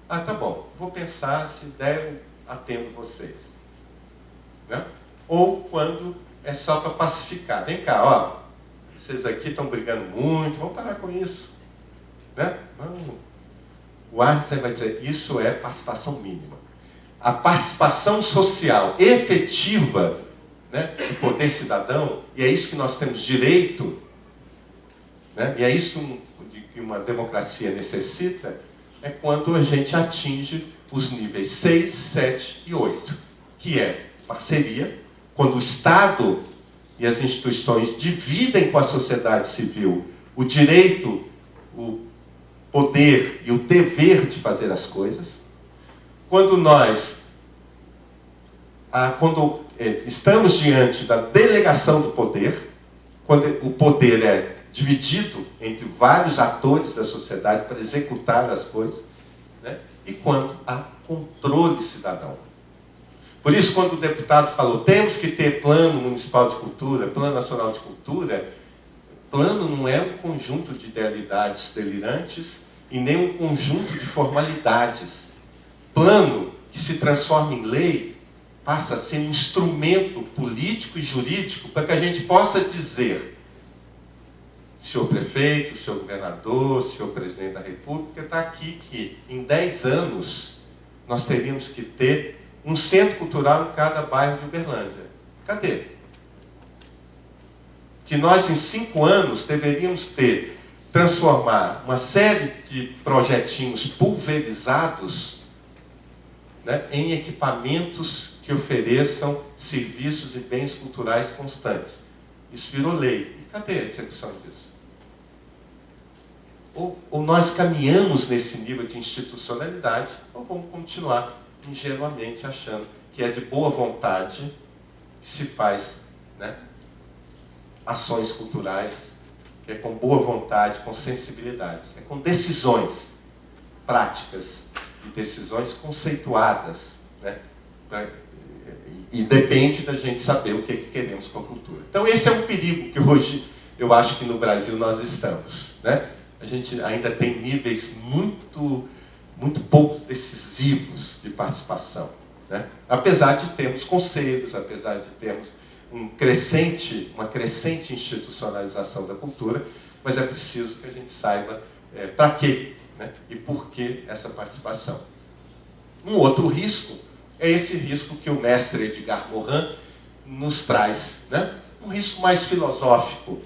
Ah, tá bom, vou pensar, se der eu atendo vocês. Né? Ou quando é só para pacificar. Vem cá, ó, vocês aqui estão brigando muito, vamos parar com isso. Né? O Einstein vai dizer, isso é participação mínima. A participação social efetiva, né, do poder cidadão, e é isso que nós temos direito, né, e é isso que uma democracia necessita, é quando a gente atinge os níveis 6, 7 e 8, que é parceria, quando o Estado e as instituições dividem com a sociedade civil o direito, o poder e o dever de fazer as coisas. Quando estamos diante da delegação do poder, quando o poder é dividido entre vários atores da sociedade para executar as coisas, né? E quando há controle cidadão. Por isso, quando o deputado falou, temos que ter plano municipal de cultura, plano nacional de cultura, plano não é um conjunto de idealidades delirantes e nem um conjunto de formalidades. Plano que se transforma em lei passa a ser um instrumento político e jurídico para que a gente possa dizer, senhor prefeito, senhor governador, senhor presidente da República, está aqui que em 10 anos nós teríamos que ter um centro cultural em cada bairro de Uberlândia. Cadê? Que nós, em 5 anos, deveríamos transformar uma série de projetinhos pulverizados, né, em equipamentos que ofereçam serviços e bens culturais constantes. Isso virou lei. E cadê a execução disso? Ou nós caminhamos nesse nível de institucionalidade, ou vamos continuar ingenuamente achando que é de boa vontade que se faz, né, ações culturais, que é com boa vontade, com sensibilidade, é com decisões práticas e decisões conceituadas, né, e depende da gente saber o que queremos com a cultura. Então esse é um perigo que hoje eu acho que no Brasil nós estamos, né? A gente ainda tem níveis muito pouco decisivos de participação, né? Apesar de termos conselhos, apesar de termos uma crescente institucionalização da cultura, mas é preciso que a gente saiba para quê, né? E por que essa participação. Um outro risco é esse risco que o mestre Edgar Morin nos traz, né? Um risco mais filosófico,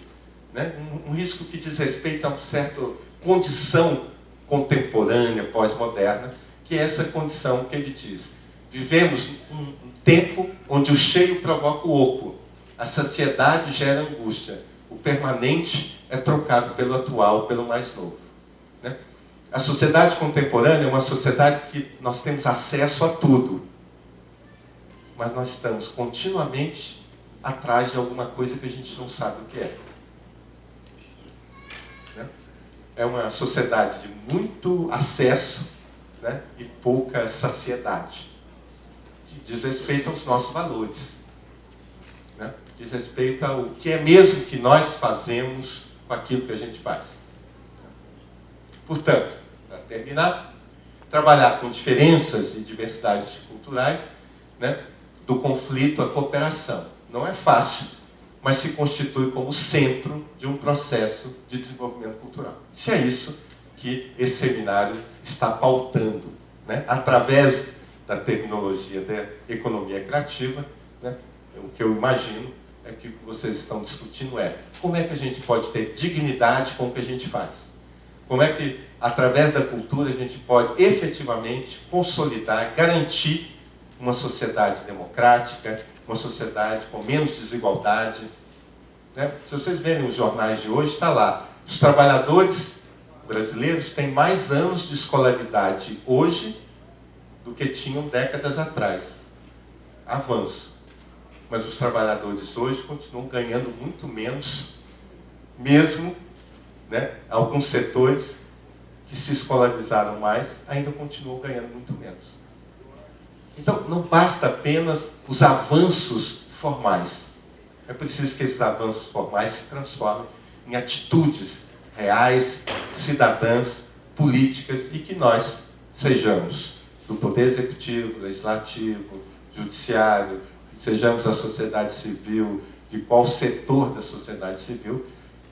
né? Um risco que diz respeito a uma certa condição contemporânea, pós-moderna, que é essa condição que ele diz. Vivemos um tempo onde o cheio provoca o oco, a saciedade gera angústia, o permanente é trocado pelo atual, pelo mais novo, né? A sociedade contemporânea é uma sociedade que nós temos acesso a tudo, mas nós estamos continuamente atrás de alguma coisa que a gente não sabe o que é. É uma sociedade de muito acesso, né, e pouca saciedade. Que diz respeito aos nossos valores, né? Diz respeito ao que é mesmo que nós fazemos com aquilo que a gente faz. Portanto, para terminar, trabalhar com diferenças e diversidades culturais, né, do conflito à cooperação. Não é fácil, mas se constitui como centro de um processo de desenvolvimento cultural. Se é isso que esse seminário está pautando, né, através da terminologia da economia criativa, né, o que eu imagino é que o que vocês estão discutindo é como é que a gente pode ter dignidade com o que a gente faz. Como é que, através da cultura, a gente pode efetivamente consolidar, garantir uma sociedade democrática, uma sociedade com menos desigualdade, né? Se vocês verem os jornais de hoje, está lá, os trabalhadores brasileiros têm mais anos de escolaridade hoje do que tinham décadas atrás. Avanço. Mas os trabalhadores hoje continuam ganhando muito menos, mesmo, né, alguns setores que se escolarizaram mais ainda continuam ganhando muito menos. Então, não basta apenas os avanços formais. É preciso que esses avanços formais se transformem em atitudes reais, cidadãs, políticas, e que nós sejamos do Poder Executivo, Legislativo, Judiciário, sejamos da sociedade civil, de qual setor da sociedade civil,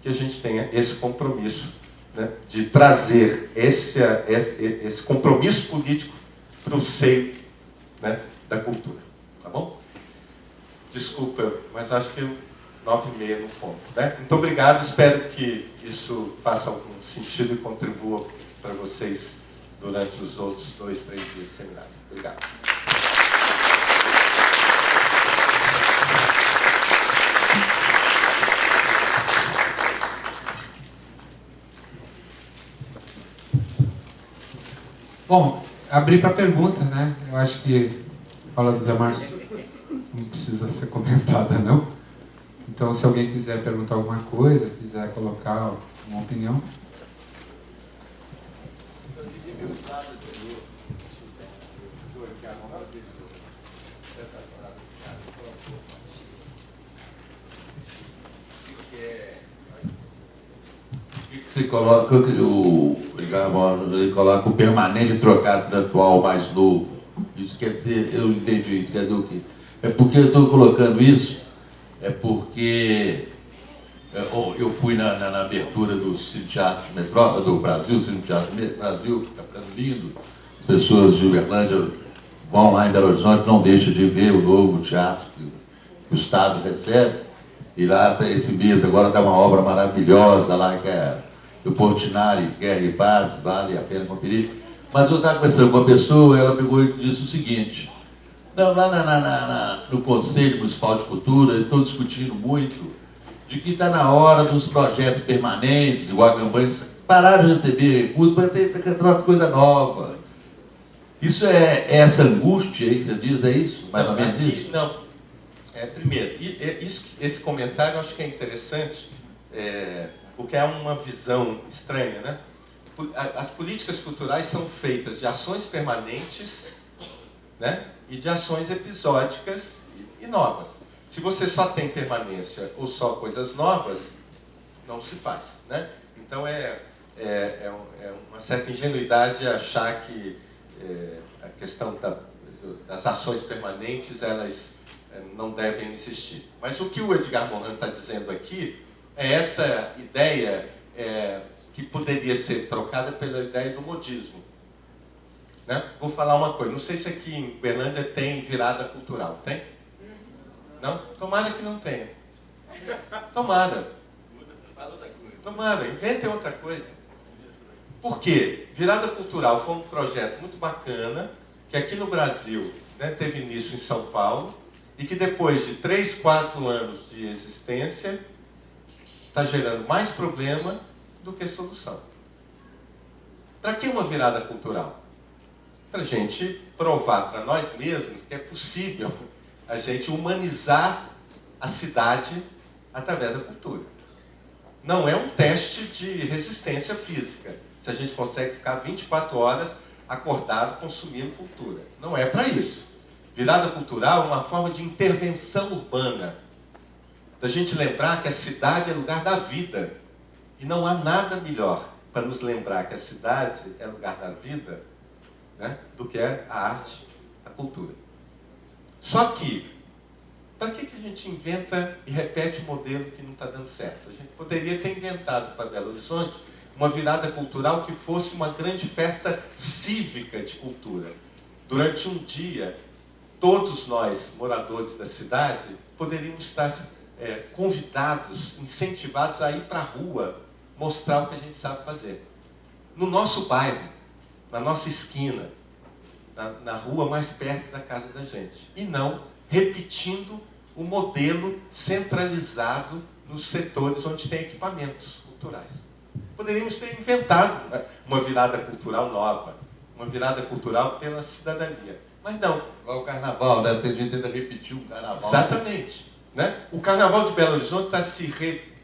que a gente tenha esse compromisso, né, de trazer esse compromisso político para o seio, né, da cultura. Tá bom? Desculpa, mas acho que 9h30 no ponto, né? Muito obrigado, espero que isso faça algum sentido e contribua para vocês durante os outros 2, 3 dias de seminário. Obrigado. Bom, abrir para perguntas, né? Eu acho que a fala do Zé Márcio não precisa ser comentada, não. Então, se alguém quiser perguntar alguma coisa, quiser colocar uma opinião. Você coloca ele coloca o permanente trocado do atual mais novo. Isso quer dizer, eu entendi, isso quer dizer o quê? É porque eu estou colocando isso, é porque eu fui na abertura do Cine Teatro Metrópole, do Brasil, Cine Teatro Brasil, está ficando lindo. As pessoas de Uberlândia vão lá em Belo Horizonte, não deixam de ver o novo teatro que o Estado recebe. E lá, esse mês, agora está uma obra maravilhosa lá, que é do Portinari, Guerra e Paz, vale a pena conferir. Mas eu estava conversando com uma pessoa, ela pegou e disse o seguinte: não, lá no Conselho Municipal de Cultura, eles estão discutindo muito de que está na hora dos projetos permanentes, igual a campanha, parar de receber recursos para ter outra coisa nova. Isso é essa angústia aí que você diz, é isso? Mais ou menos isso? Não. Primeiro, esse comentário eu acho que é interessante, porque é uma visão estranha, né? As políticas culturais são feitas de ações permanentes, né, e de ações episódicas e novas. Se você só tem permanência ou só coisas novas, não se faz, né? Então é uma certa ingenuidade achar que a questão das ações permanentes, elas não devem existir. Mas o que o Edgar Morin está dizendo aqui é essa ideia que poderia ser trocada pela ideia do modismo. Né? Vou falar uma coisa, não sei se aqui em Uberlândia tem virada cultural, tem? Não? Tomara que não tenha. Tomara. Tomara, inventem outra coisa. Por quê? Virada Cultural foi um projeto muito bacana, que aqui no Brasil, né, teve início em São Paulo, e que depois de 3, 4 anos de existência, está gerando mais problema do que solução. Para que uma virada cultural? Para a gente provar para nós mesmos que é possível a gente humanizar a cidade através da cultura. Não é um teste de resistência física, se a gente consegue ficar 24 horas acordado consumindo cultura. Não é para isso. Virada cultural é uma forma de intervenção urbana, da gente lembrar que a cidade é lugar da vida. E não há nada melhor para nos lembrar que a cidade é lugar da vida, né, do que a arte, a cultura. Só que, para que a gente inventa e repete um modelo que não está dando certo? A gente poderia ter inventado para Belo Horizonte uma virada cultural que fosse uma grande festa cívica de cultura. Durante um dia, todos nós, moradores da cidade, poderíamos estar convidados, incentivados a ir para a rua, mostrar o que a gente sabe fazer. No nosso bairro, na nossa esquina, na rua mais perto da casa da gente. E não repetindo o modelo centralizado nos setores onde tem equipamentos culturais. Poderíamos ter inventado, né, uma virada cultural nova, uma virada cultural pela cidadania. Mas não. Igual o carnaval, né? Tem gente que ainda repetiu o carnaval. Exatamente. Né? O carnaval de Belo Horizonte está se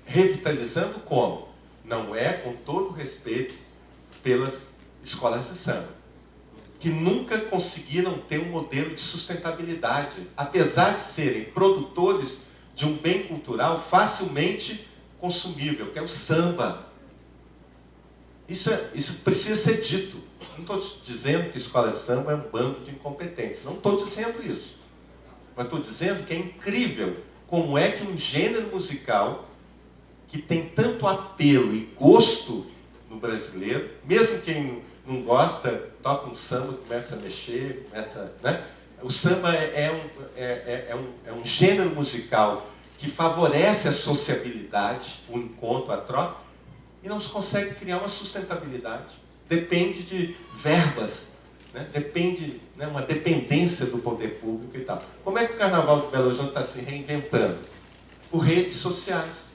revitalizando como? Não é, com todo respeito, pelas escolas de samba, que nunca conseguiram ter um modelo de sustentabilidade, apesar de serem produtores de um bem cultural facilmente consumível, que é o samba. Isso precisa ser dito. Não estou dizendo que escola de samba é um bando de incompetentes. Não estou dizendo isso. Mas estou dizendo que é incrível como é que um gênero musical que tem tanto apelo e gosto no brasileiro, mesmo quem não gosta, toca um samba, começa a mexer, começa, né? O samba é um gênero musical que favorece a sociabilidade, o encontro, a troca, e não se consegue criar uma sustentabilidade. Depende de verbas, né? Depende, né, uma dependência do poder público e tal. Como é que o Carnaval de Belo Horizonte está se reinventando? Por redes sociais.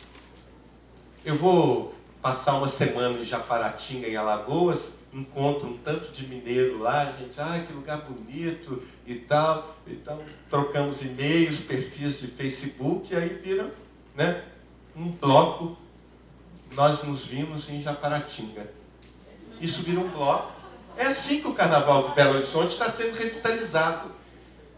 Eu vou passar uma semana em Japaratinga, em Alagoas, encontram um tanto de mineiro lá, a gente, que lugar bonito e tal. Então, trocamos e-mails, perfis de Facebook, e aí vira, né, um bloco. Nós nos vimos em Japaratinga. Isso vira um bloco. É assim que o Carnaval de Belo Horizonte está sendo revitalizado,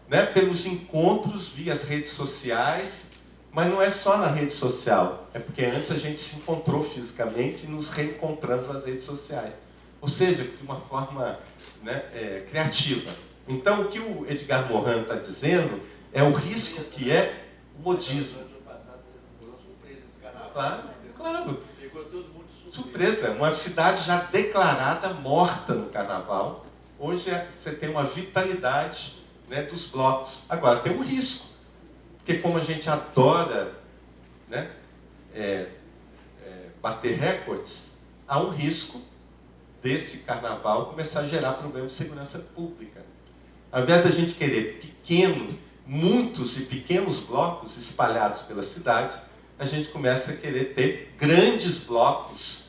né, pelos encontros via as redes sociais, mas não é só na rede social, é porque antes a gente se encontrou fisicamente e nos reencontramos nas redes sociais. Ou seja, de uma forma, né, criativa. Então, o que o Edgar Morin está dizendo é o risco que é o modismo. Claro, claro. Surpresa, uma cidade já declarada morta no Carnaval. Hoje você tem uma vitalidade, né, dos blocos. Agora, tem um risco, porque como a gente adora, né, bater recordes, há um risco desse Carnaval começar a gerar problemas de segurança pública. Ao invés da gente querer muitos e pequenos blocos espalhados pela cidade, a gente começa a querer ter grandes blocos,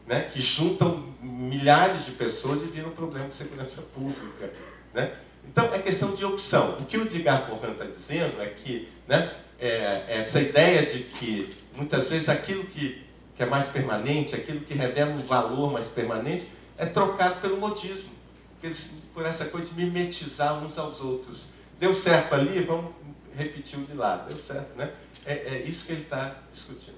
né, que juntam milhares de pessoas e viram um problema de segurança pública, né? Então, é questão de opção. O que o Edgar Morin está dizendo é que, né, essa ideia de que, muitas vezes, aquilo que é mais permanente, aquilo que revela um valor mais permanente, é trocado pelo modismo. Por essa coisa de mimetizar uns aos outros. Deu certo ali, vamos repetir o de lá. Deu certo, né? É isso que ele está discutindo.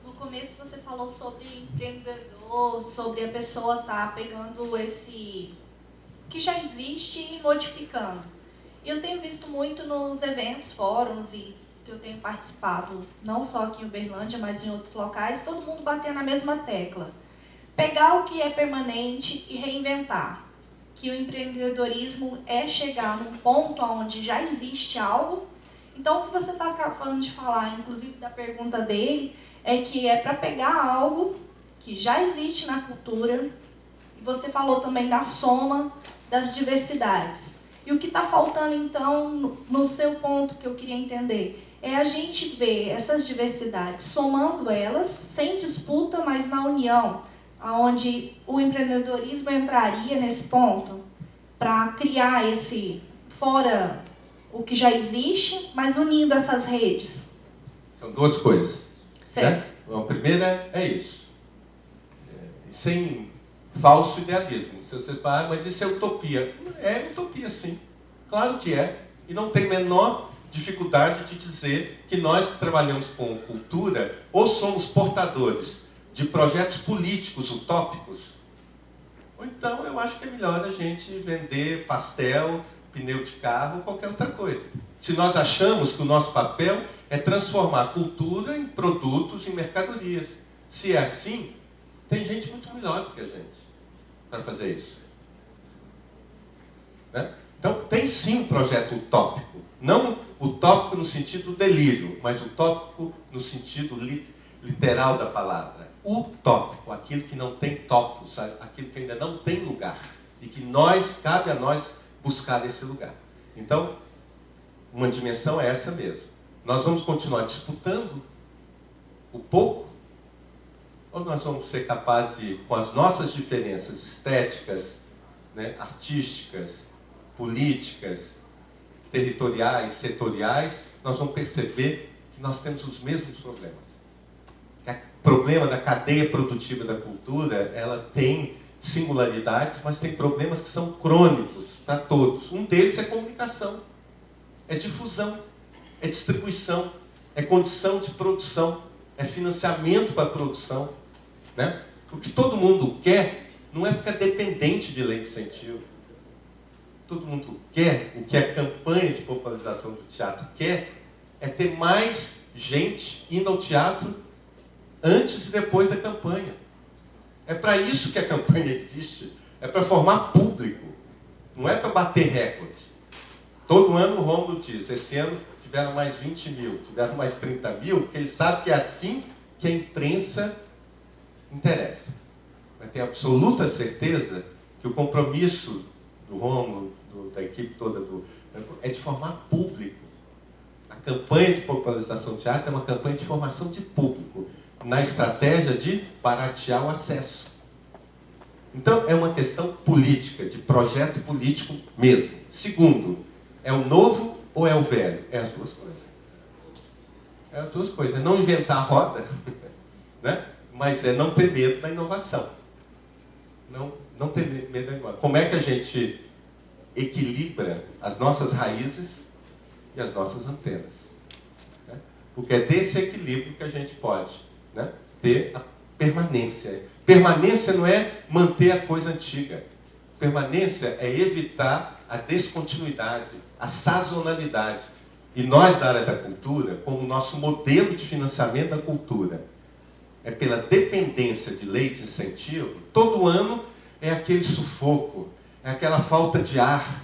No começo você falou sobre empreendedor, sobre a pessoa estar pegando esse que já existe e modificando. Eu tenho visto muito nos eventos, fóruns e que eu tenho participado, não só aqui em Uberlândia, mas em outros locais, todo mundo batendo na mesma tecla. Pegar o que é permanente e reinventar. Que o empreendedorismo é chegar num ponto onde já existe algo. Então, o que você está acabando de falar, inclusive da pergunta dele, é que é para pegar algo que já existe na cultura, e você falou também da soma das diversidades. E o que está faltando, então, no seu ponto que eu queria entender, é a gente ver essas diversidades, somando elas, sem disputa, mas na união, onde o empreendedorismo entraria nesse ponto, para criar esse, fora o que já existe, mas unindo essas redes. São duas coisas. Certo. Né? A primeira é isso. Sem falso idealismo. Se você fala, mas isso é utopia. É utopia, sim. Claro que é. E não tem menor dificuldade de dizer que nós que trabalhamos com cultura, ou somos portadores de projetos políticos utópicos, ou então eu acho que é melhor a gente vender pastel, pneu de carro, qualquer outra coisa. Se nós achamos que o nosso papel é transformar a cultura em produtos, em mercadorias. Se é assim, tem gente muito melhor do que a gente para fazer isso. Né? Então, tem sim um projeto utópico. Não utópico no sentido delírio, mas utópico no sentido literal da palavra. Utópico, aquilo que não tem topos, aquilo que ainda não tem lugar. E que cabe a nós buscar esse lugar. Então, uma dimensão é essa mesmo. Nós vamos continuar disputando o pouco, ou nós vamos ser capazes de, com as nossas diferenças estéticas, né, artísticas, políticas, territoriais, setoriais, nós vamos perceber que nós temos os mesmos problemas. O problema da cadeia produtiva da cultura, ela tem singularidades, mas tem problemas que são crônicos para todos. Um deles é comunicação, é difusão, é distribuição, é condição de produção, é financiamento para a produção. Né? O que todo mundo quer não é ficar dependente de lei de incentivo. Todo mundo quer, o que a campanha de popularização do teatro quer, é ter mais gente indo ao teatro antes e depois da campanha. É para isso que a campanha existe, é para formar público, não é para bater recordes. Todo ano o Rômulo diz, esse ano tiveram mais 20 mil, tiveram mais 30 mil, porque ele sabe que é assim que a imprensa interessa. Mas tem absoluta certeza que o compromisso do Rômulo, da equipe toda, é de formar público. A campanha de popularização do teatro é uma campanha de formação de público. na estratégia de baratear o acesso. Então, é uma questão política, de projeto político mesmo. Segundo, é o novo ou é o velho? É as duas coisas. É as duas coisas. É não inventar a roda, né? Mas é não ter medo da inovação. Não ter medo da inovação. Como é que a gente equilibra as nossas raízes e as nossas antenas? Né? Porque é desse equilíbrio que a gente pode, né, ter a permanência. Permanência não é manter a coisa antiga. Permanência é evitar a descontinuidade, a sazonalidade. E nós, da área da cultura, como nosso modelo de financiamento da cultura é pela dependência de lei de incentivo, todo ano é aquele sufoco, é aquela falta de ar,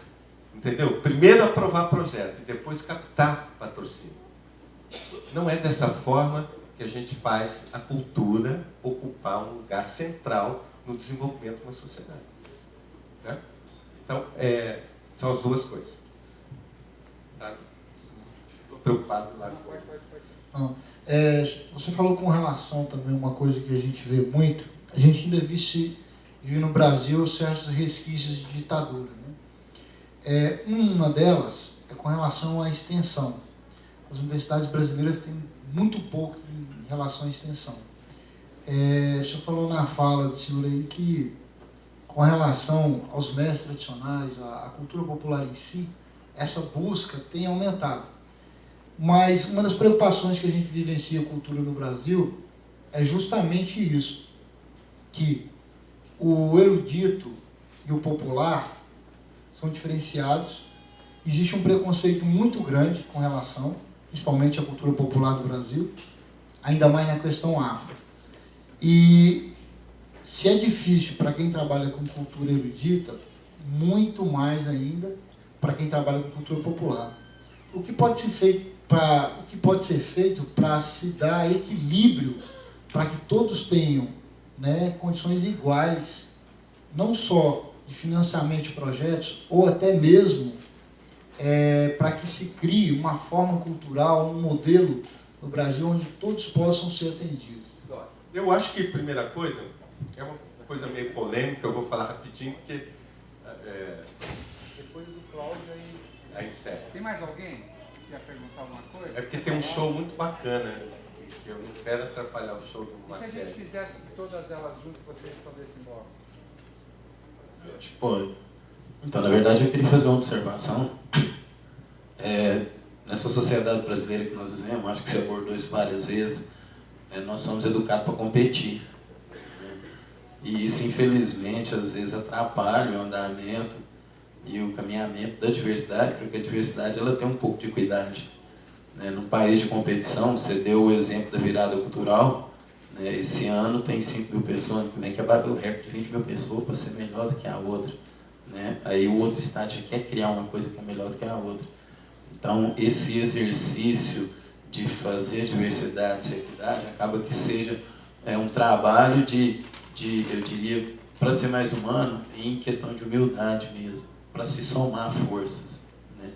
entendeu? Primeiro aprovar projeto e depois captar patrocínio. Não é dessa forma que a gente faz a cultura ocupar um lugar central no desenvolvimento de uma sociedade. Né? Então, são as duas coisas. Tá? Estou preocupado lá. Você falou com relação também uma coisa que a gente vê muito, a gente ainda vive no Brasil certos resquícios de ditadura. Né? Uma delas é com relação à extensão. As universidades brasileiras têm muito pouco em relação à extensão. O senhor falou na fala do senhor aí que, com relação aos mestres tradicionais, à cultura popular em si, essa busca tem aumentado. Mas uma das preocupações que a gente vivencia a cultura no Brasil é justamente isso, que o erudito e o popular são diferenciados, existe um preconceito muito grande com relação, principalmente à cultura popular do Brasil, ainda mais na questão afro. E se é difícil para quem trabalha com cultura erudita, muito mais ainda para quem trabalha com cultura popular. O que pode ser feito para se dar equilíbrio, para que todos tenham, né, condições iguais, não só de financiamento de projetos, ou até mesmo para que se crie uma forma cultural, um modelo no Brasil onde todos possam ser atendidos? Eu acho que, primeira coisa, é uma coisa meio polêmica, eu vou falar rapidinho, porque... Depois do Cláudio aí encerra. Tem mais alguém que quer perguntar alguma coisa? É porque tem um show muito bacana, que eu não quero atrapalhar o show do Se a Marquete. gente fizesse todas elas juntas, vocês respondessem logo. Então, na verdade, eu queria fazer uma observação. Nessa sociedade brasileira que nós vivemos, acho que você abordou isso várias vezes, nós somos educados para competir. Né? E isso, infelizmente, às vezes atrapalha o andamento e o caminhamento da diversidade, porque a diversidade ela tem um pouco de equidade. Né? Num país de competição, você deu o exemplo da virada cultural, né? Esse ano tem 5 mil pessoas, ano que vem quer bater o recorde de 20 mil pessoas para ser melhor do que a outra. Né? Aí o outro estado já quer criar uma coisa que é melhor do que a outra. Então, esse exercício de fazer diversidade e equidade acaba que seja um trabalho eu diria, para ser mais humano, em questão de humildade mesmo, para se somar forças. Né?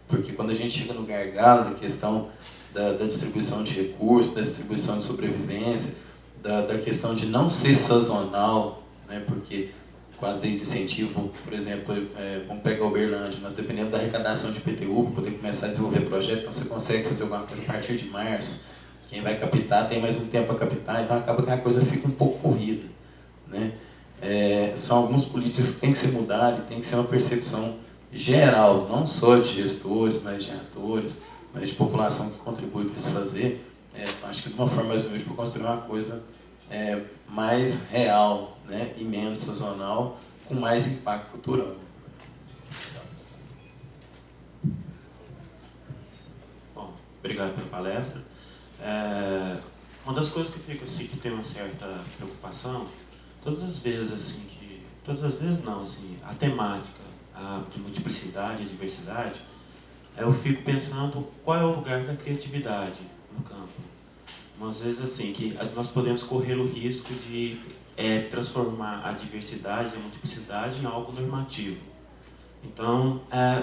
Porque quando a gente chega no gargalo da questão da distribuição de recursos, da distribuição de sobrevivência, da questão de não ser sazonal, né? Porque quase desde incentivo, por exemplo, vamos pegar Uberlândia, nós dependemos da arrecadação de IPTU para poder começar a desenvolver projeto, então você consegue fazer alguma coisa a partir de março, quem vai captar tem mais um tempo para captar, então acaba que a coisa fica um pouco corrida. Né? São algumas políticas que têm que ser mudadas e tem que ser uma percepção geral, não só de gestores, mas de atores, mas de população que contribui para isso fazer, acho que de uma forma mais humilde para construir uma coisa mais real, né, e menos sazonal, com mais impacto cultural. Bom, obrigado pela palestra. Uma das coisas que eu fico assim, que tem uma certa preocupação, todas as vezes não, assim, a temática de multiplicidade e diversidade, eu fico pensando qual é o lugar da criatividade no campo. Às vezes assim, que nós podemos correr o risco de transformar a diversidade e a multiplicidade em algo normativo. Então,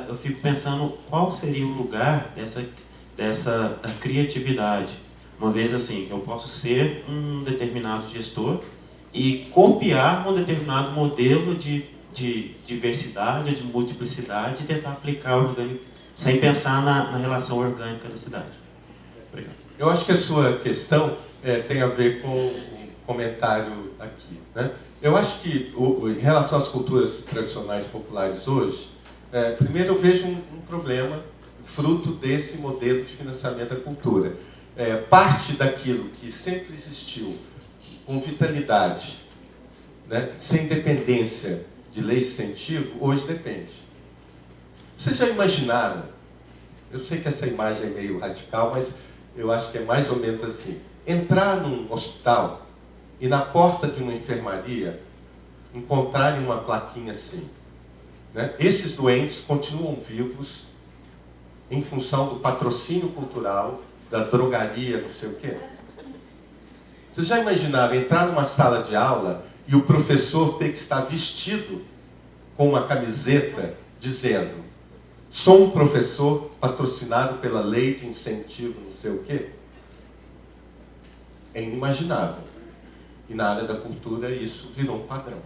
eu fico pensando qual seria o lugar da criatividade, Uma vez assim, que eu posso ser um determinado gestor e copiar um determinado modelo de diversidade, de multiplicidade e tentar aplicar orgânico, sem pensar na relação orgânica da cidade. Obrigado. Eu acho que a sua questão tem a ver com o comentário aqui, né? Eu acho que, em relação às culturas tradicionais populares hoje, primeiro eu vejo um problema fruto desse modelo de financiamento da cultura. Parte daquilo que sempre existiu com vitalidade, né, sem dependência de lei de incentivo, hoje depende. Vocês já imaginaram, eu sei que essa imagem é meio radical, mas eu acho que é mais ou menos assim, entrar num hospital e na porta de uma enfermaria encontrarem uma plaquinha assim, né? Esses doentes continuam vivos em função do patrocínio cultural, da drogaria, não sei o quê. Vocês já imaginaram entrar numa sala de aula e o professor ter que estar vestido com uma camiseta dizendo: sou um professor patrocinado pela lei de incentivo, não sei o quê? É inimaginável. E na área da cultura isso virou um padrão.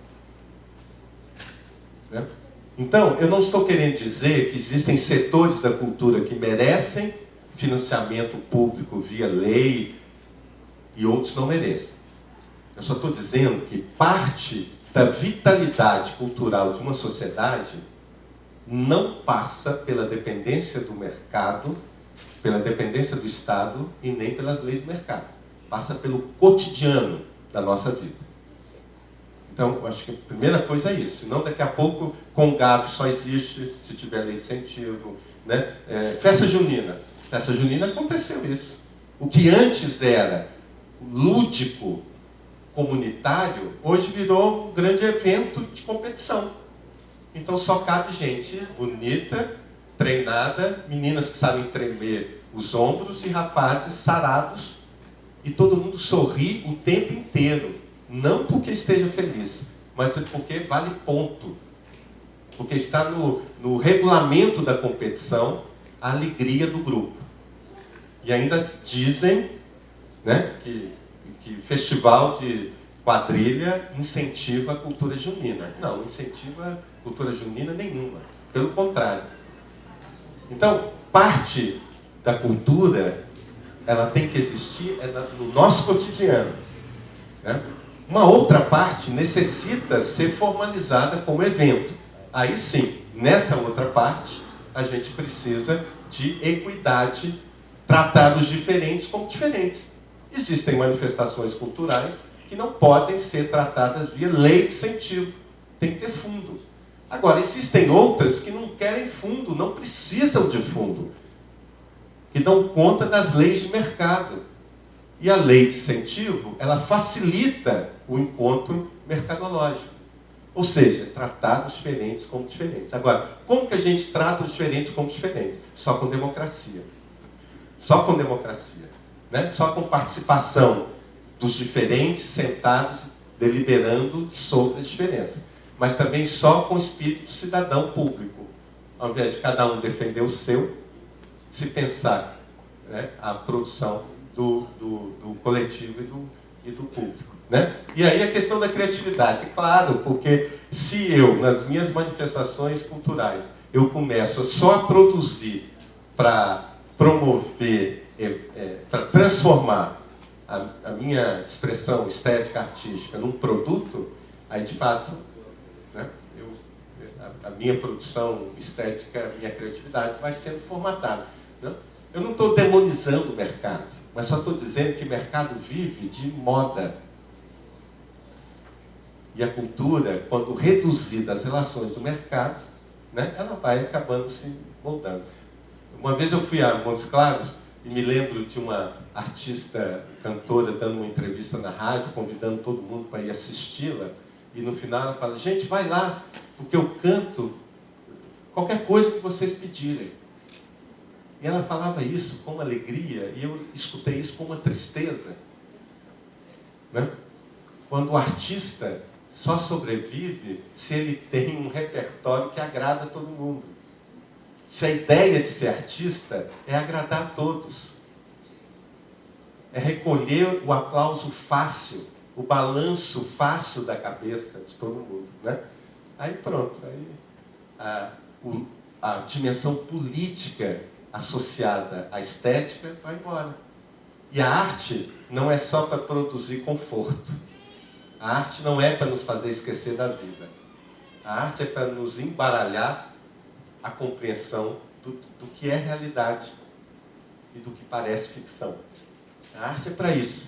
Né? Então, eu não estou querendo dizer que existem setores da cultura que merecem financiamento público via lei e outros não merecem. Eu só estou dizendo que parte da vitalidade cultural de uma sociedade não passa pela dependência do mercado, pela dependência do Estado e nem pelas leis do mercado. Passa pelo cotidiano da nossa vida. Então, eu acho que a primeira coisa é isso. Senão, daqui a pouco, Congado só existe se tiver lei de incentivo. Né? Festa junina. Festa junina aconteceu isso. O que antes era lúdico, comunitário, hoje virou um grande evento de competição. Então só cabe gente bonita, treinada, meninas que sabem tremer os ombros e rapazes sarados. E todo mundo sorri o tempo inteiro. Não porque esteja feliz, mas porque vale ponto. Porque está no regulamento da competição a alegria do grupo. E ainda dizem, né, que festival de quadrilha incentiva a cultura junina. Não incentiva cultura junina nenhuma. Pelo contrário. Então, parte da cultura, ela tem que existir no nosso cotidiano. Né? Uma outra parte necessita ser formalizada como evento. Aí sim, nessa outra parte, a gente precisa de equidade, tratar os diferentes como diferentes. Existem manifestações culturais que não podem ser tratadas via lei de incentivo. Tem que ter fundo. Agora, existem outras que não querem fundo, não precisam de fundo, que dão conta das leis de mercado. E a lei de incentivo, ela facilita o encontro mercadológico. Ou seja, tratar os diferentes como diferentes. Agora, como que a gente trata os diferentes como diferentes? Só com democracia. Só com democracia. Né? Só com participação dos diferentes sentados, deliberando sobre a diferença. Mas também só com espírito cidadão público. Ao invés de cada um defender o seu, se pensar, né, a produção do coletivo e do público. Né? E aí a questão da criatividade. É claro, porque se eu, nas minhas manifestações culturais, eu começo só a produzir para promover, para transformar a minha expressão estética artística num produto, aí de fato, né, a minha produção estética, a minha criatividade vai sendo formatada. Né? Eu não estou demonizando o mercado, mas só estou dizendo que o mercado vive de moda. E a cultura, quando reduzida às relações do mercado, né, ela vai acabando se moldando. Uma vez eu fui a Montes Claros e me lembro de uma artista cantora dando uma entrevista na rádio, convidando todo mundo para ir assisti-la. E no final ela fala: gente, vai lá, porque eu canto qualquer coisa que vocês pedirem. E ela falava isso com uma alegria, e eu escutei isso com uma tristeza. Né? Quando o artista só sobrevive se ele tem um repertório que agrada a todo mundo. Se a ideia de ser artista é agradar a todos. é recolher o aplauso fácil, o balanço fácil da cabeça de todo mundo, né? Aí pronto, aí a dimensão política associada à estética vai embora. E a arte não é só para produzir conforto. A arte não é para nos fazer esquecer da vida. A arte é para nos embaralhar a compreensão do que é realidade e do que parece ficção. A arte é para isso.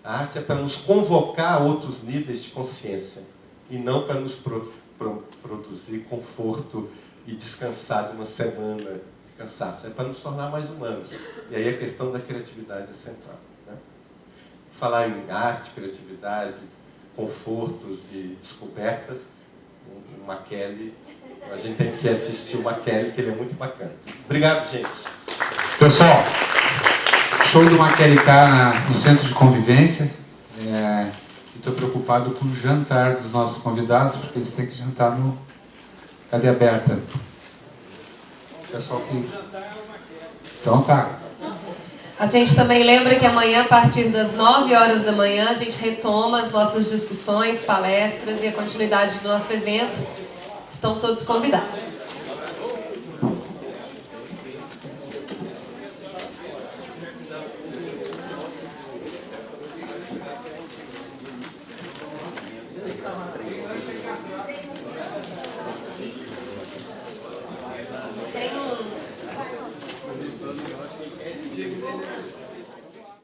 A arte é para nos convocar a outros níveis de consciência e não para nos produzir conforto e descansar de uma semana de cansaço. É para nos tornar mais humanos. E aí a questão da criatividade é central, né? Falar em arte, criatividade, confortos e descobertas, o Maquele, a gente tem que assistir o Maquele, que ele é muito bacana. Obrigado, gente. Pessoal, show do Maquele cá no Centro de Convivência. Estou preocupado com o jantar dos nossos convidados, porque eles têm que jantar no cadeia aberta. Pessoal que... Então tá. A gente também lembra que amanhã, a partir das 9 horas da manhã, a gente retoma as nossas discussões, palestras e a continuidade do nosso evento. Estão todos convidados.